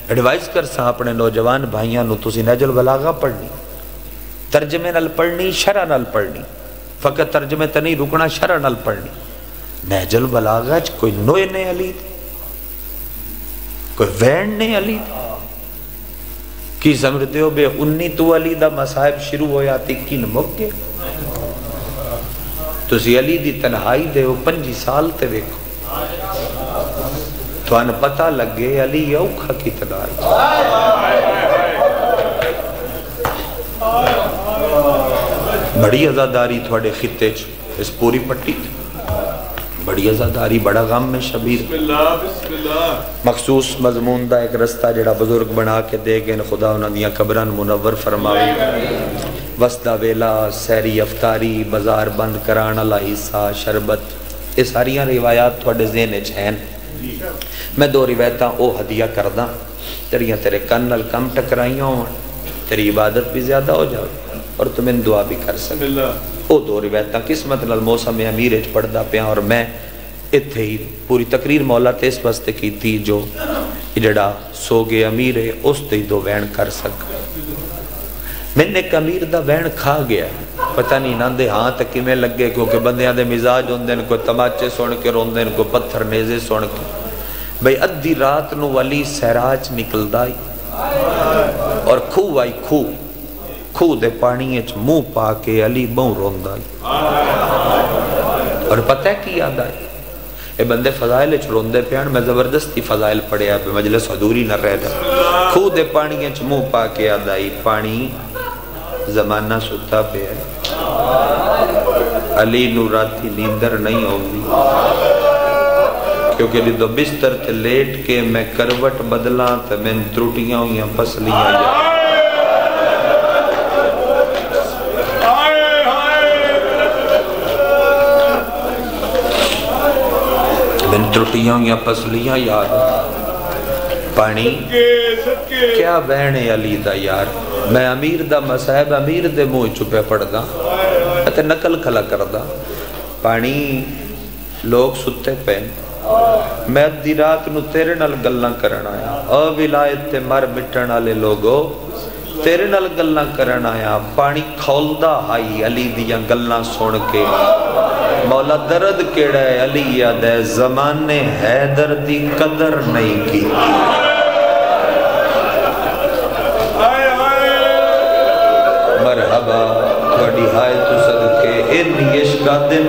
ایڈوائز کر سا اپنے نوجوان بھائیاں نو تسی نہج البلاغہ پڑھنی ترجمے نال پڑھنی شرح نال پڑھنی فقط ترجمے تا نہیں رکنا شرح نال پڑھنی نہج البلاغہ کوئی نوے نے علی دے کوئی وین نے علی دے کی سمجھتے ہو بے 19 تو علی دا مصاحب شروع ہو جاتی کن موقع تو اسی علی دی تنہائی دے وہ 5 سال تے دیکھو تو ان پتہ لگے علی اوکھا کی تنہائی بڑی عزاداری تھوڑے خطے اس پوری پٹی بڑی عزاداری بڑا غم میں شبیر مخصوص مضمون دا ایک رستہ جڑا بزرگ بنا کے دے گئے خدا انہوں نے قبران منور فرماوی وسطہ ویلا سیری افطاری بازار بند کرانا لاحصہ شربت یہ ساریاں روایات تھوڑے ذہن ہیں میں 2 روایتاں او ہدیہ کرداں تیریاں تیرے کنل کم ٹکرائیاں ہوں تیری عبادت بھی زیادہ ہو جاؤ اور تمہیں دعا بھی کر سکتے او 2 روایتاں قسمت نال موسم امیر اچ پڑھدا پیا اور میں اتھے ہی پوری تقریر مولا تے اس واسطے کی تھی جو جڑا سوگے امیر ہے اس تے 2 وین کر سک میں نے ایک امیر دا وین کھا گیا پتہ نہیں نہ دے ہاں تک میں لگے کیونکہ بندیاں دے مزاج ہوندے کوئی تماچے سن کے روندے کوئی پتھر نیزے سن کے بھئی ادھی رات نو علی سہراج نکل دائی اور کھو آئی کھو دے پانی اچ منہ پا کے علی بہن روندائی اور پتہ ہے کی یاد آئی اے بندے فضائل اچ روندے پیان میں زبردستی فضائل پڑھیا پہ مجلس حضوری نہ رہ دا کھو دے پانی اچ منہ پا کے یاد آئی پانی زمانہ ستا پہ ہے علی نو راتی نیندر نہیں ہوگی کیونکہ لیدو بستر تے لیٹ کے میں کروٹ بدلاں تے میں تروٹیاں ہوئیاں پسلیاں جا میں تروٹیاں ہوئیاں پسلیاں یاد پانی کیا بہنے علی دا یار میں امیر دا مسائب امیر دے موہ چپے پڑھ دا تے نقل کھلا کر دا پانی لوگ ستے پہن میں ادھی رات نو تیرے نال گلاں کرن آیا او ولایت تے مر مٹن والے لوگو تیرے نال گلاں کرن آیا پانی کھولدا آئی علی دیاں گلاں سن کے مولا درد کیڑا ہے علی یاد ہے زمانے حیدر دی قدر نہیں کی مرحبا تھوڑی ہائے تو صدقے ان یشکا دن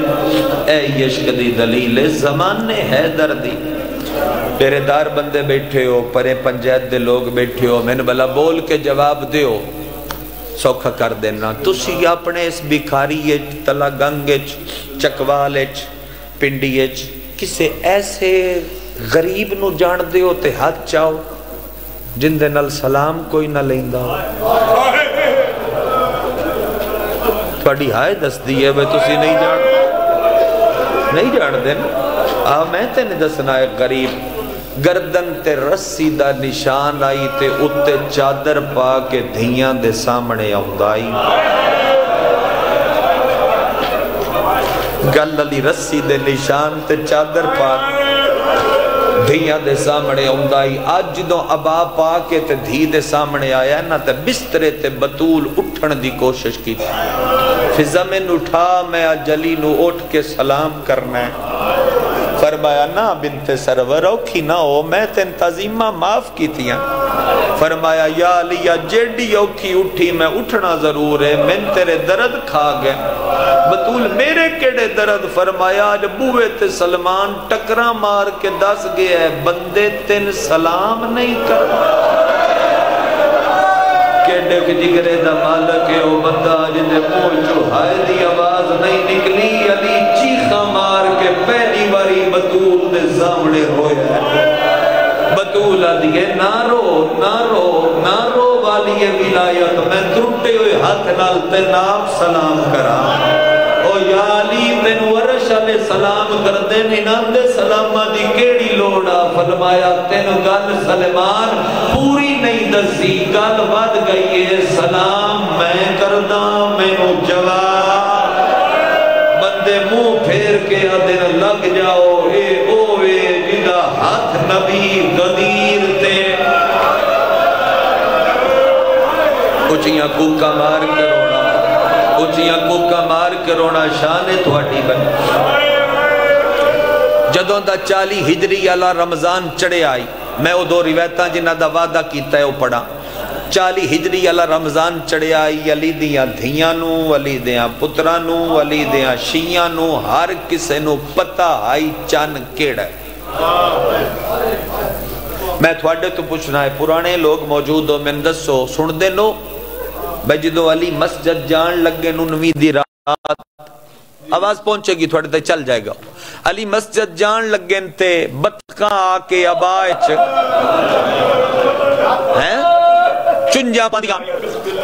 اے یشک دی دلیل زمانے حیدر دی پیرے دار بندے بیٹھے ہو پرے پنجیت دے لوگ بیٹھے ہو میں نے بلا بول کے جواب دیو سوکھا کر دینا تسی اپنے اس بکھاری تلا گنگ چکوال پنڈی کسے ایسے غریب نو جان دیو تے ہاتھ چاہو جن دے نال سلام کوئی نہ لیندہ ہو تھوڑی ہائے دس دیئے وہ تسی نہیں جان دینا میں تے نے دسنا ہے غریب گردن تے رسی دا نشان آئی تے اتے چادر پا کے دھیاں دے سامنے آؤندائی گل علی رسی دے نشان تے چادر پا دھیاں دے سامنے آؤندائی آج جدوں ابا پا کے تے دھی دے سامنے آیا نا تے بسترے تے بطول اٹھن دی کوشش کی فضا میں اٹھا میں جلی نو اٹھ کے سلام کرنا ہے فرمایا نا بنت سرور اوکھی نہ ہو میں تے انتظیمہ معاف کی تیاں فرمایا یا علیہ جیڑی اوکھی اٹھی میں اٹھنا ضرور ہے میں تیرے درد کھا گئے بطول میرے کیڑے درد فرمایا آج بوئے تے سلمان ٹکرا مار کے دس گئے ہے بندے تین سلام نہیں کر کیڑے کے جگرے دا مالک ہے وہ بندہ جنہیں پوچھو ہائے دی آواز نہیں نکلی علی چیخا مار کے پہلی باری بطول دے سامنے ہوئے بطول دیئے نہ رو والی ولایت میں ترٹے ہوئے ہاتھ نال تے ناپ سلام کرا او یا علی تین ورش علیہ سلام کر دے نینان دے سلامہ دی کیڑی لوڑا فرمایا تین گل سلمان پوری نہیں دسی گل ود گئی ہے سلام میں کردہ میں نو جواب بندے منہ پھیر کے ادھر لگ جاؤ اے اوے جدہ ہاتھ نبی غدیر تے اچھیاں کوکا مار کے رونا اچھیاں کوکا مار کے رونا شان تھوڑی بن جدوں دا 40 ہجری علا رمضان چڑے آئی میں وہ دو روایتاں جنہ دا وعدہ کیتا ہے وہ پڑھا 40 ہجری علا رمضان چڑے آئی علی دیاں دھیاں نو علی دیاں پترہ نو علی دیاں شیعہ نو ہر کسے نو پتہ آئی چان کیڑا ہے میں تھوڑے تو پوچھنا ہے پرانے لوگ موجود ہو میں دسو سن دے نو بھائی جدو علی مسجد جان لگے نو نوی دی رات آواز پہنچے گی تھوڑے تے چل جائے گا علی مسجد جان لگے تے بطکاں آکے ابائچ چنجا پاندیاں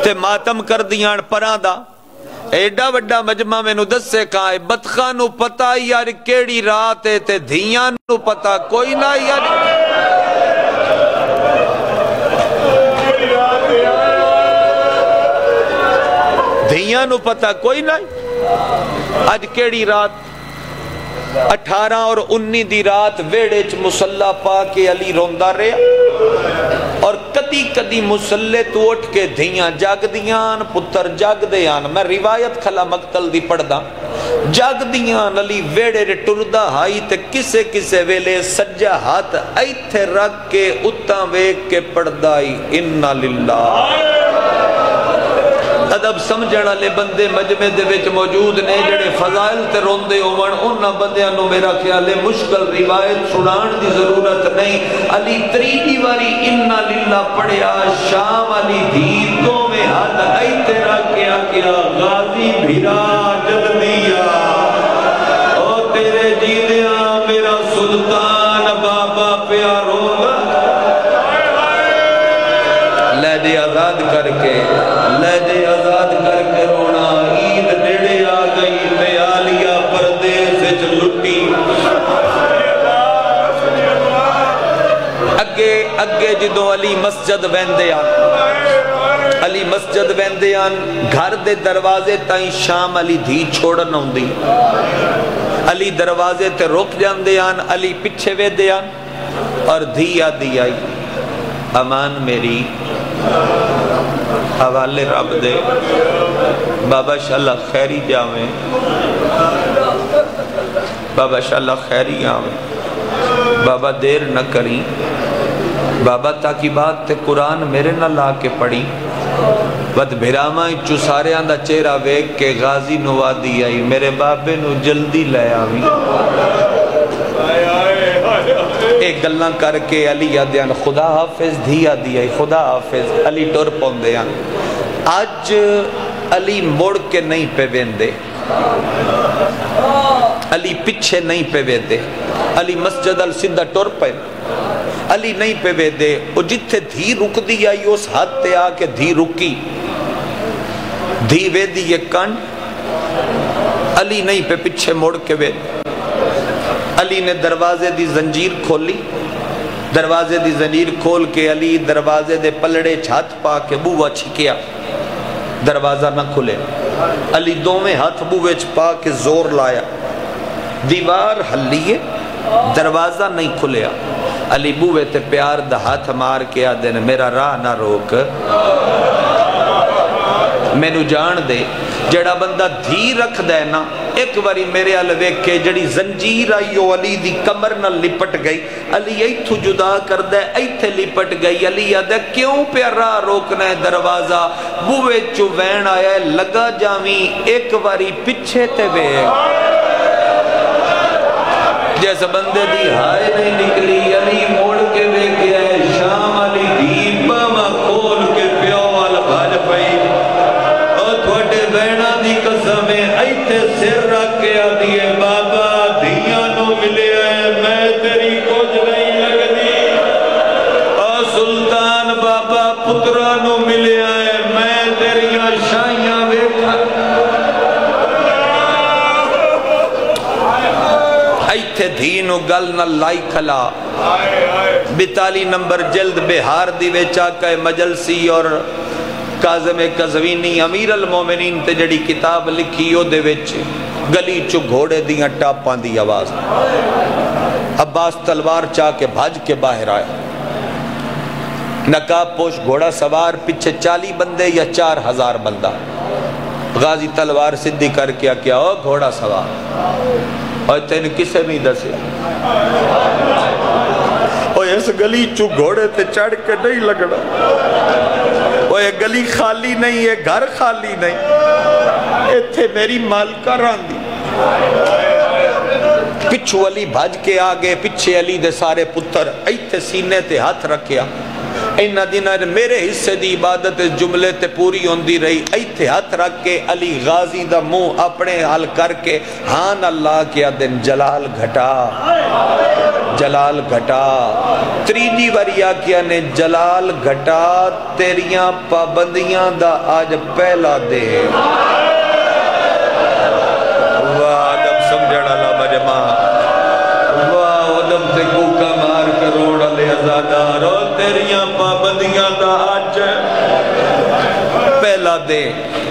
تے ماتم کر دیاں پران دا ایڈا وڈا مجمع میں نو دس سے کہا ہے بطکاں نو پتا یار کیڑی رات ہے تے دھیاں نو پتا کوئی نہ یار دھیاں نو پتا کوئی نہیں آج کیڑی رات 18 اور 19 دی رات ویڑے چ مصلا پا کے علی روندا رہا اور کدی کدی مصلے تو اٹھ کے دھیاں جاگ دیاں پتر جاگ دیاں. میں روایت کھلا مقتل دی پڑھدا جاگ دیاں علی ویڑے رے ٹردا ہائی تے کسے کسے ویلے سجا ہاتھ ایتھے رکھ کے اتاں ویکھ کے پڑھدائی انا للہ. ادب سمجھن والے بندے مجمع دے وچ موجود نے جڑے فضائل تے روندے ہون انہاں بندیاں نو میرا خیال ہے مشکل روایت سنان دی ضرورت نہیں. علی تریجی واری انا للہ پڑھیا شام علی دی دوویں ہاتھ ایتھے رکھ کے آکھیا غازی بھرا جلدیا او تیرے جیندیاں میرا سلطان بابا پیارو لہجے آزاد کر کے رونا. عید نیڑے آ گئی تے عالیہ پردیس وچ لٹی. اگے جدوں علی مسجد ویندے آن گھر دے دروازے تائیں شام علی دھی چھوڑن ہوندی. علی دروازے تے رک جاندے آن علی پیچھے ویندے آن اور دھی آدھی آئی امان میری حوالے رب دے بابا شاءاللہ خیری جاویں بابا شاءاللہ خیری آویں بابا دیر نہ کریں بابا تاکہ بات تے قرآن میرے نہ لا کے پڑھی. بد بھراماں چو سارے آندہ چہرہ ویک کے غازی نوادی آئی میرے بابے نو جلدی لے آویں. ایک گلنا کر کے علی یادیان خدا حافظ دھیا دیائی خدا حافظ علی ٹور پوندیاں. آج علی موڑ کے نہیں پہ ویندے علی پچھے نہیں پہ ویندے علی مسجد السدہ ٹور پہ علی نہیں پہ ویندے. او جتھے دھی رک دی آئی اس حد تے آ کے دھی رکی دھی ویدی یہ کنڈ علی نہیں پہ پچھے موڑ کے ویندے. علی نے دروازے دی زنجیر کھولی دروازے دی زنجیر کھول کے علی دروازے دے پلڑے چھات پا کے بوہ چھکیا دروازہ نہ کھلے. علی دوویں ہاتھ بوہ پا کے زور لایا دیوار ہلیے دروازہ نہیں کھلیا. علی بوہ تے پیار دا ہاتھ مار کے آدھے میرا راہ نہ روک میں نو جان دے جڑا بندہ دھی رکھ دے نا ایک باری میرے علوے کے جڑی زنجیر آئیو علی دی کمر نہ لپٹ گئی علی ایتھو جدا کر دے ایتھے لپٹ گئی. علی آدھے کیوں پہ راہ روکنا ہے دروازہ بوے چو وین آیا ہے لگا جاویں ایک باری پچھے تے بے جیسے بندے دی ہائے نہیں نکلی. علی موڑ کے بے گیا ہے شام علی دی باما کھول کے پیو والا بھاج پئی تھوڑے بینہ دی قسمیں ایتھے سر رکھ کے آدھی ہے بابا دھیاں نو ملے آئے میں تیری کچھ نہیں لگ دی اور سلطان بابا پترہ نو ملے آئے میں تیریاں شائیاں ویکھا. ایتھے دھینو گل نہ لائی کھلا 42 نمبر جلد بہار دی ویچا کہ مجلسی اور کاظم قزوینی امیر المومنین تے جڑی کتاب لکھی او دے وچ گلی چو گھوڑے دیاں ٹاپاں دی آواز عباس تلوار چاہ کے بھاج کے باہر آیا نقاب پوش گھوڑا سوار پیچھے 40 بندے یا 4000 بندہ. غازی تلوار صدی کر کے کیا او گھوڑا سوار اور تین کسے نہیں دسے اور اس گلی چو گھوڑے تے چڑھ کے نہیں لگنا وہ یہ گلی خالی نہیں یہ گھر خالی نہیں ایتھے میری مالکہ راندی. پچھو علی بھاج کے آگے پچھے علی دے سارے پتر ایتھے سینے تے ہاتھ رکھیا انہ دینہ میرے حصے دی عبادت جملے تے پوری ہوندی رہی ایتھے ہاتھ رکھ کے علی غازی دا منہ اپنے حل کر کے ہان اللہ کیا دن جلال گھٹا تریجی وریا کیا نے جلال گھٹا تیریاں پابندیاں دا آج پہلا دے. واہ عدب سمجھڑا لا مجمع واہ عدب تے کوکا مار کروڑا لے ازادار اور تیریاں پابندیاں دا آج پہلا دے.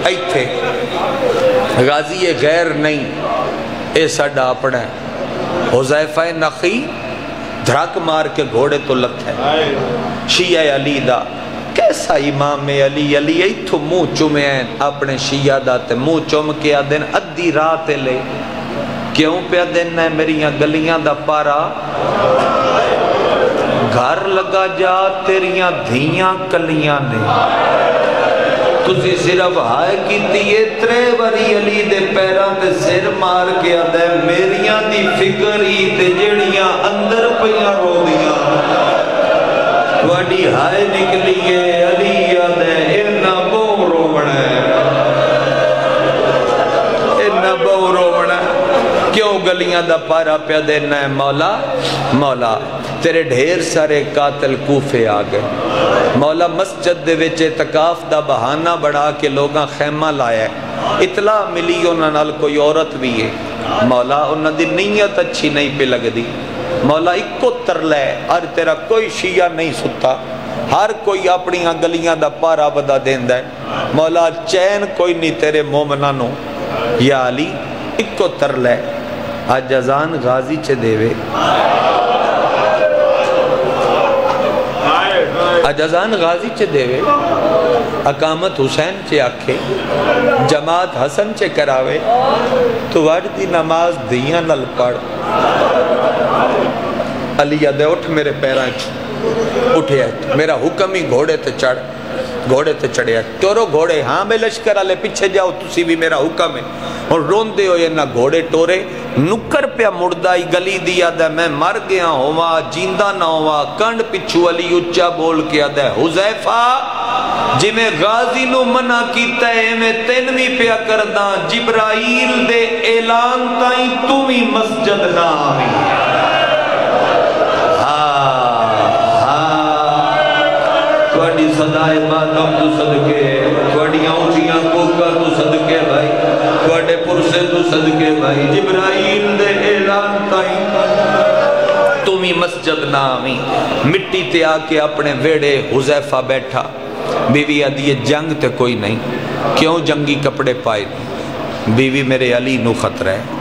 ایتھے غازی غیر نہیں اے ساڈا اپنا ہے حذیفہ نخی دھڑک مار کے گھوڑے تو لتھے شیعہ علی دا کیسا امام علی علی ایتھو منہ چومے ہیں اپنے شیعہ دا تے منہ چوم کے آدن ادھی رات لے کیوں پہ آدن ہے میریاں گلیاں دا پارا گھر لگا جا تیریاں دھیاں کلیاں نے تسی صرف ہائے کی تیئے ترے وری علی دے پیران دے سر مار کے آدھے میریاں دی فکری تے جڑیاں اندر پیاں رو دیاں وڈی ہائے نکلیے علی آدھے انہا بہو روڑا ہے انہا بہو روڑا ہے کیوں گلیاں دا پارا پیا دینا ہے مولا مولا تیرے ڈھیر سارے قاتل کوفے آگئے مولا مسجد دے وچ اعتکاف دا بہانہ بڑھا کے لوگاں خیمہ لایا ہے اطلاع ملی انہاں نال کوئی عورت بھی ہے مولا انہاں دی نیت اچھی نہیں پہ لگ دی مولا اکو تر لے اور تیرا کوئی شیعہ نہیں ستا ہر کوئی اپنی گلیاں دا پارا بدا دیندہ ہے مولا چین کوئی نہیں تیرے مومنانوں یا علی اکو تر لے آج اذان غازی چے دیوے آج اذان غازی چے دیوے اقامت حسین چے آکھے جماعت حسن چے کراوے تو واجدی نماز دیاں نل پڑھ علی یادے اٹھ میرے پیران اٹھے میرا حکم ہی گھوڑے تے چڑھ گھوڑے تے چڑھے ٹورو گھوڑے ہاں میں لشکر آلے پیچھے جاؤ تسی بھی میرا حکم ہے اور رون دے ہوئے نہ گھوڑے ٹورے نکر پہ مردائی گلی دیا دے میں مر گیا ہوا جیندہ نہ ہوا کنڈ پچھو علی اچھا بول کیا دے حذیفہ جی میں غازی نو منع کیتا ہے میں تینوی پہ کرداں جبرائیل دے اعلان تائیں تمہیں مسجد نہ آویں تھوڑی صدائے ماتم تو صدقے تھوڑیاں اونچیاں کوکا تو صدقے بھائی تھوڑے پرسے تو صدقے بھائی جبرائیل دے اعلان تائیں تمہیں مسجد نہ آویں مٹی تے آکے اپنے ویڑے حذیفہ بیٹھا بیوی ادیے جنگ تے کوئی نہیں کیوں جنگی کپڑے پائے نہیں بیوی میرے علی نو خطرہ ہے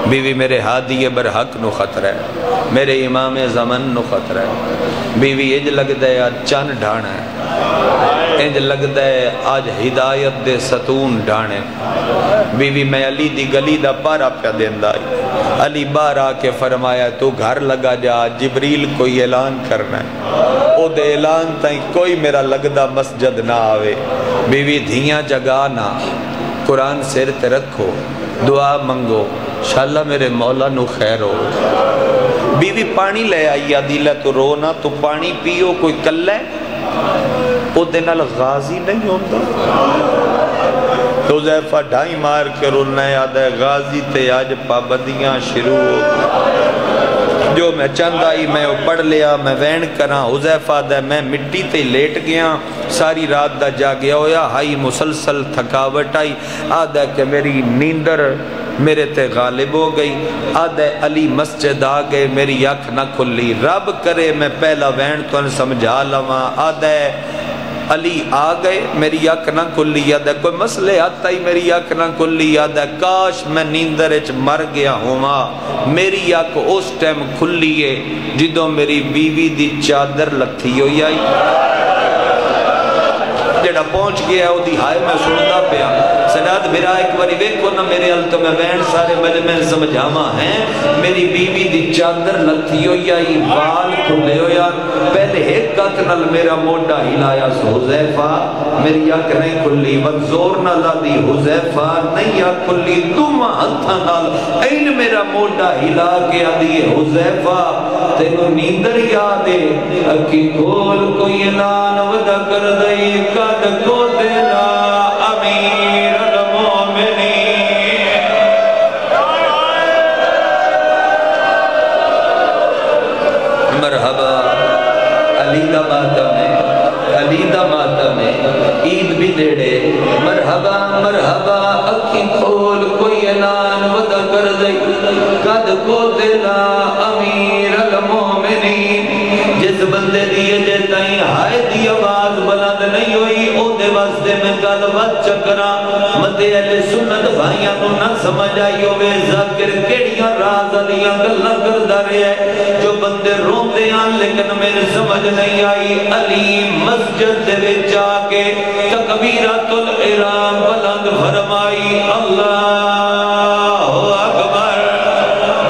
بیوی میرے ہادی برحق نو خطرہ ہے میرے امام زمن نو خطرہ ہے بیوی اج لگ دے آج چن ڈھانا ہے اج لگ دے آج ہدایت دے ستون ڈھانے بیوی میں علی دی گلی دا پارا پیا دیندہ علی بار آکے فرمایا تو گھر لگا جا جبریل کوئی اعلان کرنا ہے او دے اعلان تائیں کوئی میرا لگدہ مسجد نہ آوے بیوی دھیاں جگہ نہ قرآن سر تے رکھو دعا منگو انشاءاللہ میرے مولا نو خیر ہو بیوی پانی لے آئی عدیلہ تو رونا تو پانی پیو کوئی کل ہے او دنال غازی نہیں ہوندہ تو حذیفہ ڈھائی مار کے رونا یاد ہے غازی تے آج پابندیاں شروع ہو جو میں چند آئی میں پڑھ لیا میں وین کراں حذیفہ دے میں مٹی تے لیٹ گیا ساری رات دا جا گیا ہویا ہائی مسلسل تھکاوٹ آئی آدھا کہ میری نیندر میرے تے غالب ہو گئی آدھے علی مسجد آگئے میری اکھ نہ کھلی رب کرے میں پہلا وین تو ان سمجھا لواں آدھے علی آگئے میری اکھ نہ کھلی آدھے کوئی مسئلے آتا ہی میری اکھ نہ کھلی آدھے کاش میں نیندر اچ مر گیا ہوں میری اکھ اس ٹیم کھلی ہے جدوں میری بیوی دی چادر لتھی ہوئی آئی جڑا پہنچ گیا ہے دی ہائے میں سندا پیا سناد میرا ایک باری ویکھو نہ میرے ال تو میں وین سارے میں سمجھاواں ہیں میری بیوی دی چادر لتھی ہوئی آئی وال کھلے ہویا پہلے ایک اکھ نال میرا موڈا ہلایا سو حذیفہ میری اکھ نہیں کھلی وقت زور نہ لا دی حذیفہ نہیں اکھ کھلی تم ہتھاں نال این میرا موڈا ہلا کے آدھی حذیفہ تینوں نیندر یادے اکی کھول کوئی اعلان ودا کر دئی قد کو دینا امیر المومنین مرحبا علی دا ماتم ہے علی دا ماتم ہے عید بھی دیڑے مرحبا مرحبا اکھی کھول کوئی اعلان ودا کر دئی قد کو دینا امیر المومنین جس بندے دیئے جتائیں ہائے دی آواز بلند نہیں ہوئی او دے واسطے میں گل وقت چکرا مدے اہل سنت بھائیاں کو نہ سمجھ آئی ہوئے ذاکر کیڑیاں راز علیاں گلہ کردہ رہے ہیں جو بندے روندے ہیں لیکن میرے سمجھ نہیں آئی علی مسجد دے جا کے تکبیرۃ الاحرام بلند فرمائی اللہ اکبر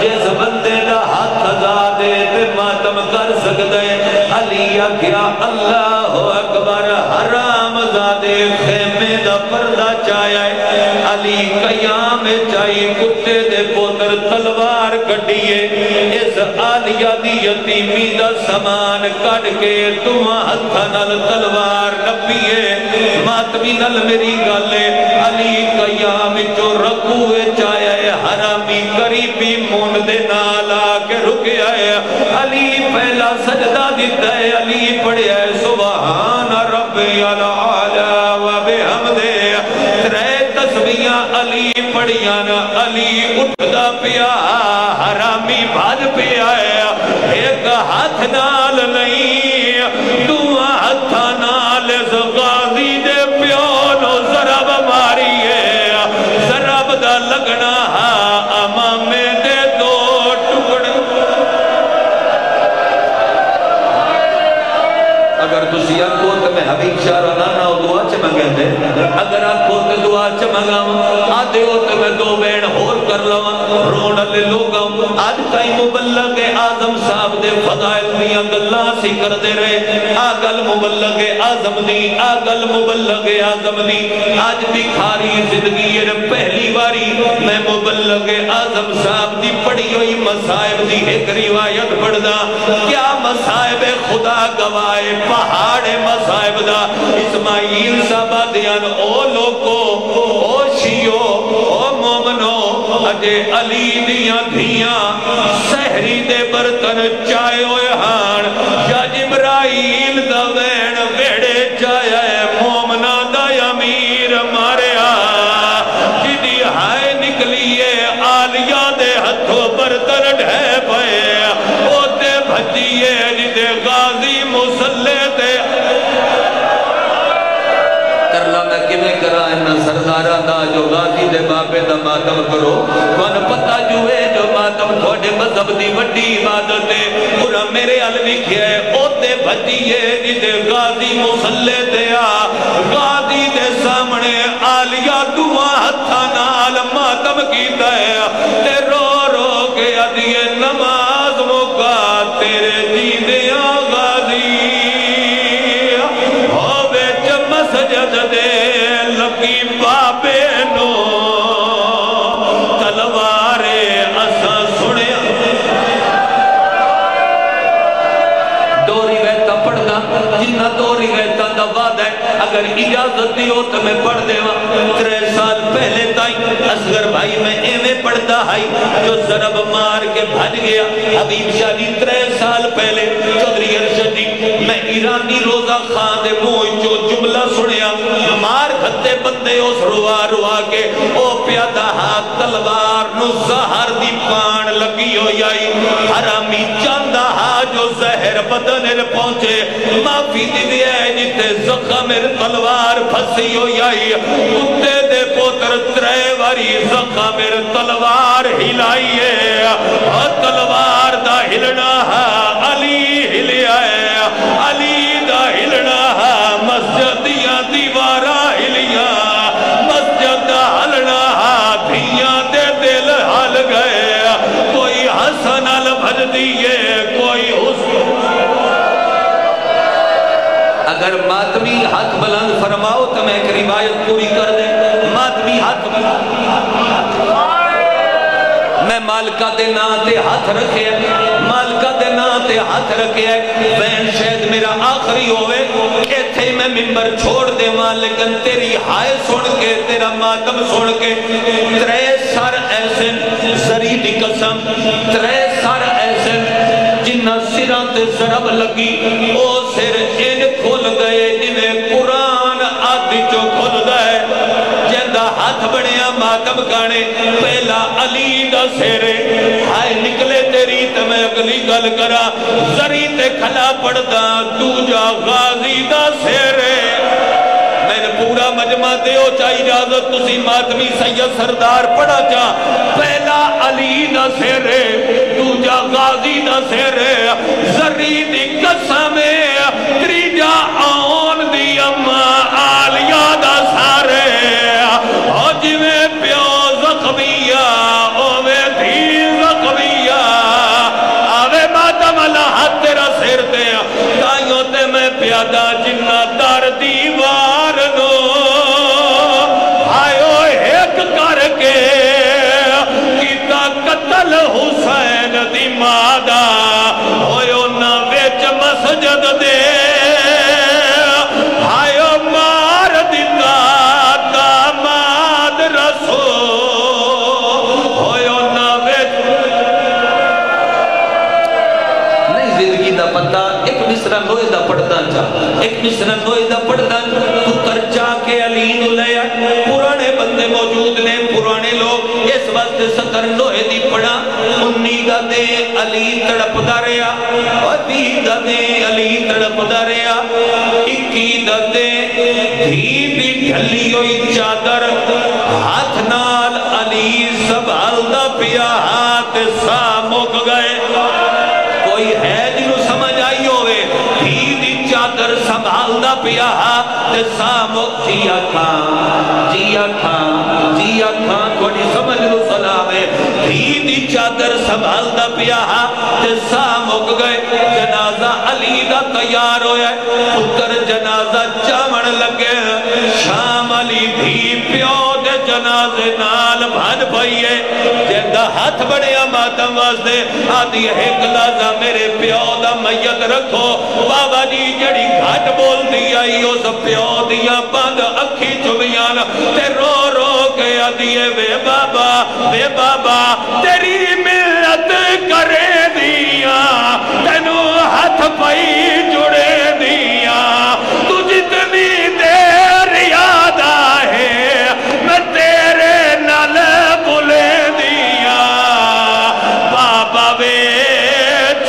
جس بندے دا ہاتھ آزاد ہے تے ماتم کر سکتے علی آکھیا اللہ اکبر حرام زادے خیمے دا پردہ چایا ہے علی قیام چاہی کتے دے پوتر تلوار کٹیے اس آلیہ دی یتیمی دا سامان کٹ کے تم ہتھا نل تلوار نپیے ماتمی نل میری گالے علی قیام چو رکوے چایا ہے حرامی قریبی مون دے نالا کے رکے آئے علی پہلا سجدہ دیتا ہے علی پڑھے ہے سبحان ربی العالی و بحمدے ترے تسبیحاں علی پڑھیاں علی اٹھدا پیا حرامی بھاج پیا ہے ایک ہاتھ نال نہیں دو ہاتھا نال غازی دے پیو نو ضرب ماری ہے ضرب دا لگنا امامے دے دو ٹکڑ اگر تسی آنکھو تو میں حبیب شارہ نانا ہو دعا چمگے دے اگر آنکھو تو دعا چمگا آدھے ہو تو میں دو بین ہور کر لوا رون لے لوگا آج تائی مبلغ آزم صاحب دے فضائل دیا گلہ سی کر دے رہے آگل مبلغ آزم دی آگل مبلغ آزم دی آج بھی کھاری زندگی یہ پہلی باری میں مبلغ آزم صاحب دی پڑھی ہوئی مسائب دی ایک روایت پڑھ دا کیا مسائب خدا گوائے پہاڑ مسائب دا اسماعیل صاحبہ دیان او لوگو او شیو او مومنو اجے علی دیاں دھیاں سہری دے برتن چائے ہوئے ہان یا جبرائیل دا وین ویڑے چایا ہے مومنہ دا امیر ماریا جدی ہائے نکلیے آلیہ دے ہتھوں برتن ڈھے پئے اوتے بھجیے جدے غازی مسلح تے کرلا میں کمیں کرا ہے سردارہ دا جو غازی دے باپے دا ماتم کرو کون پتہ جوئے جو ماتم تھوڑے مذہب دی وڈی عبادت ہے پورا میرے علوی کیا ہے اوتے بھجیے جدے غازی مسلح تے غازی دے سامنے آلیہ دعا ہتھا نال ماتم کیتا ہے تے رو رو کے ادیے نماز مکا تیرے جیدیاں غازی ہوئے جب مسجد دے لگی بابے نو تلوارے اسا سنے دو روایتاں پڑھنا جنہ دو روایتاں دا وعدہ ہے اگر اجازت دیو تو میں پڑھ دے 3 سال پہلے تائیں اصغر بھائی میں ایویں پڑھتا ہائی جو ضرب مار کے بھج گیا حبیب شادی 3 سال پہلے چودری ارشد دی میں ایرانی روزہ خان دے موئی جو جملہ سنیا مار کھتے بندے اس روا روا کے او پیادہ ہاتھ تلوار نو زہر دی پان لگی ہو یائی حرامی چاندہ ہاتھ جو زہر بدن پہنچے معافی دی دیا ہے جتے زخم تلوار پھسی ہو یائی کتے دے پوتر 3 واری زخم تلوار ہلائیے تلوار دا ہلنا علی ہلیا ہے علی دا ہلنا مسجدیاں دیوارہ ہلیا مسجد دا ہلنا دھیاں دے دل ہل گئے کوئی حسن بھج دیئے کوئی حسن اگر ماتمی ہاتھ بلند فرماؤ تو میں ایک روایت پوری کر دیں ماتمی ہاتھ میں مالکہ دے ناتے ہاتھ رکھے مالکہ دے ناتے ہاتھ رکھے بین شاید میرا آخری ہوئے کہ تھے میں ممبر چھوڑ دے ماں لیکن تیری ہائے سن کے تیرا ماتم سن کے 3 سر ایسے زری دی قسم 3 سر ایسے جنہ سران تے ضرب لگی او سر ان کھل گئے جنہیں قرآن آدھی جو کھل گئے جندہ ہاتھ بڑھیا ماتم کانے پہلا علی دا سیرے ہائے نکلے تیری تو میں اگلی گل کرا زری تے کھلا پڑھتا تو جا غازی دا سیرے میں نے پورا مجمع دیو چا اجازت تسی ماتمی سید سردار پڑھا چا پہلا علی دا سیرے دوجا غازی دا سیرے زری دی قسم تریجا آن دی اما آلیا دا سارے آج میں پیو زخمیہ اوے دھی زخمیہ آوے ماتم اللہ تیرا سیر دے تائیوں تے میں پیادہ جنہ دار دیوار دو آئیو ایک کر کے کیتا قتل حسین دی مادہ ہوئیو نہ ویچ مسجد دے آئیو مار دیتا داماد رسول ہوئیو نہ ویچ نہیں زندگی دا پتہ ایک مصرہ نوئے دا پڑھتا چاہ ایک مصرہ نوئے دا پڑھتا پتر جا کے علی نو لیا پرانے بندے موجود نے پرانے لوگ اس وقت ستر نوئے دی پڑھا 19 دا دے علی تڑپ دا ریا 20 دا دے علی تڑپ دا ریا 21 دا دے دھی بھی ڈھلی ہوئی چادر ہاتھ نال علی سبھال دا پیا ہاتھ سامک گئے کوئی ہے جنہوں سمجھ آئی ہوئے دھی دی چادر سنبھال دا پیا ہاتھ سامک جیا کھان کوئی سمجھ لو سلام ہے دھی دی چادر سنبھال دا پیا ہاتھ سامک گئے جنازہ علی دا تیار ہویا پتر جنازہ چامن لگے شام علی دھی پیو دے جنازے نال بھن پائیے جندہ ہاتھ بڑیا ماتم واسدے آدھی ایک لازہ میرے پیو دا میت رکھو بابا جی جڑی گھٹ بول دیا ہی سب پیو دیا بند اکھی چمیان تے رو رو کے آدھیے وے بابا تیری ملت کرے دیا تینو ہاتھ پائی جڑے دیا تو جتنی دیر یاد آئے میں تیرے نال بلے دیا بابا وے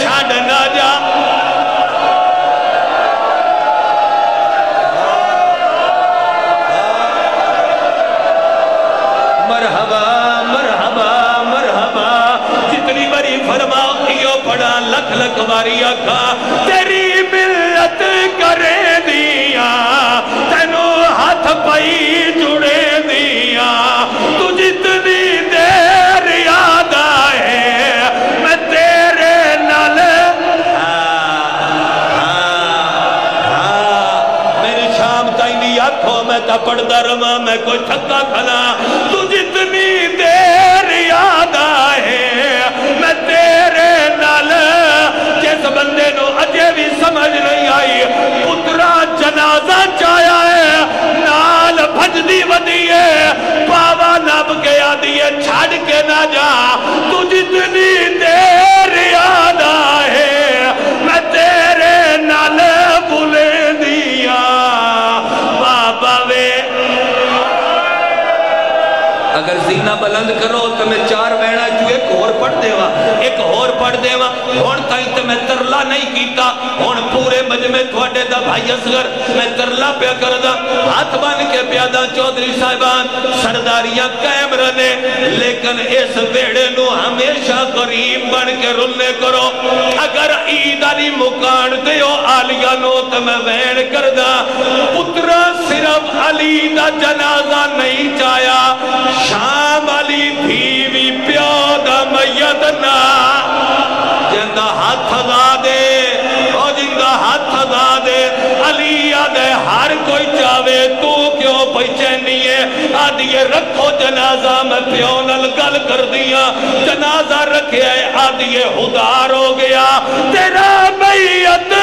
چھڑ نہ جا مرحبا جتنی بری فرماؤ پڑا لکھ لکھ باری آکھا تیری ملت کرے دیا تینو ہاتھ پائی جڑے دیا تو جتنی دیر یاد آئے میں تیرے نال میری شام تائی نہیں آکھو میں تا پڑھتا رہا میں کوئی تھکا کھلا تو جتنی دیر یاد آئے میں تیرے نال جس بندے نو اجے بھی سمجھ نہیں آئی پترا جنازہ چایا ہے نال بھج دی ودی ہے پاوا نب کے آدھیے چھڑ کے نہ جا تو جتنی دیر یاد آئے میں تیرے نال بھولے دیا بابا وے اگر زینہ بلند کرو تو میں 4 بینہ جو ایک اور پڑھ دے وا ہون تائیں تو میں ترلا نہیں کیتا ہون پورے مجمع تھوڑے دا بھائی اصغر میں ترلا پیا کر دا ہاتھ بن کے پیادہ چودھری صاحبان سرداریاں قائم رہنے لیکن اس بیڑے نو ہمیشہ قریب بن کے رلنے کرو اگر عید علی مکان دیو آلیہ نو تو میں وین کر دا پترہ صرف علی دا جنازہ نہیں چایا شام علی بھیوی پیو دا میت نا جندہ ہاتھ دا دے او جندہ ہاتھ دا دے علی آدھے ہر کوئی چاہوے تو کیوں پہچینی ہے آدھیے رکھو جنازہ میں پیو نل گل کر دیا جنازہ رکھے آدھیے ہدار ہو گیا تیرا میت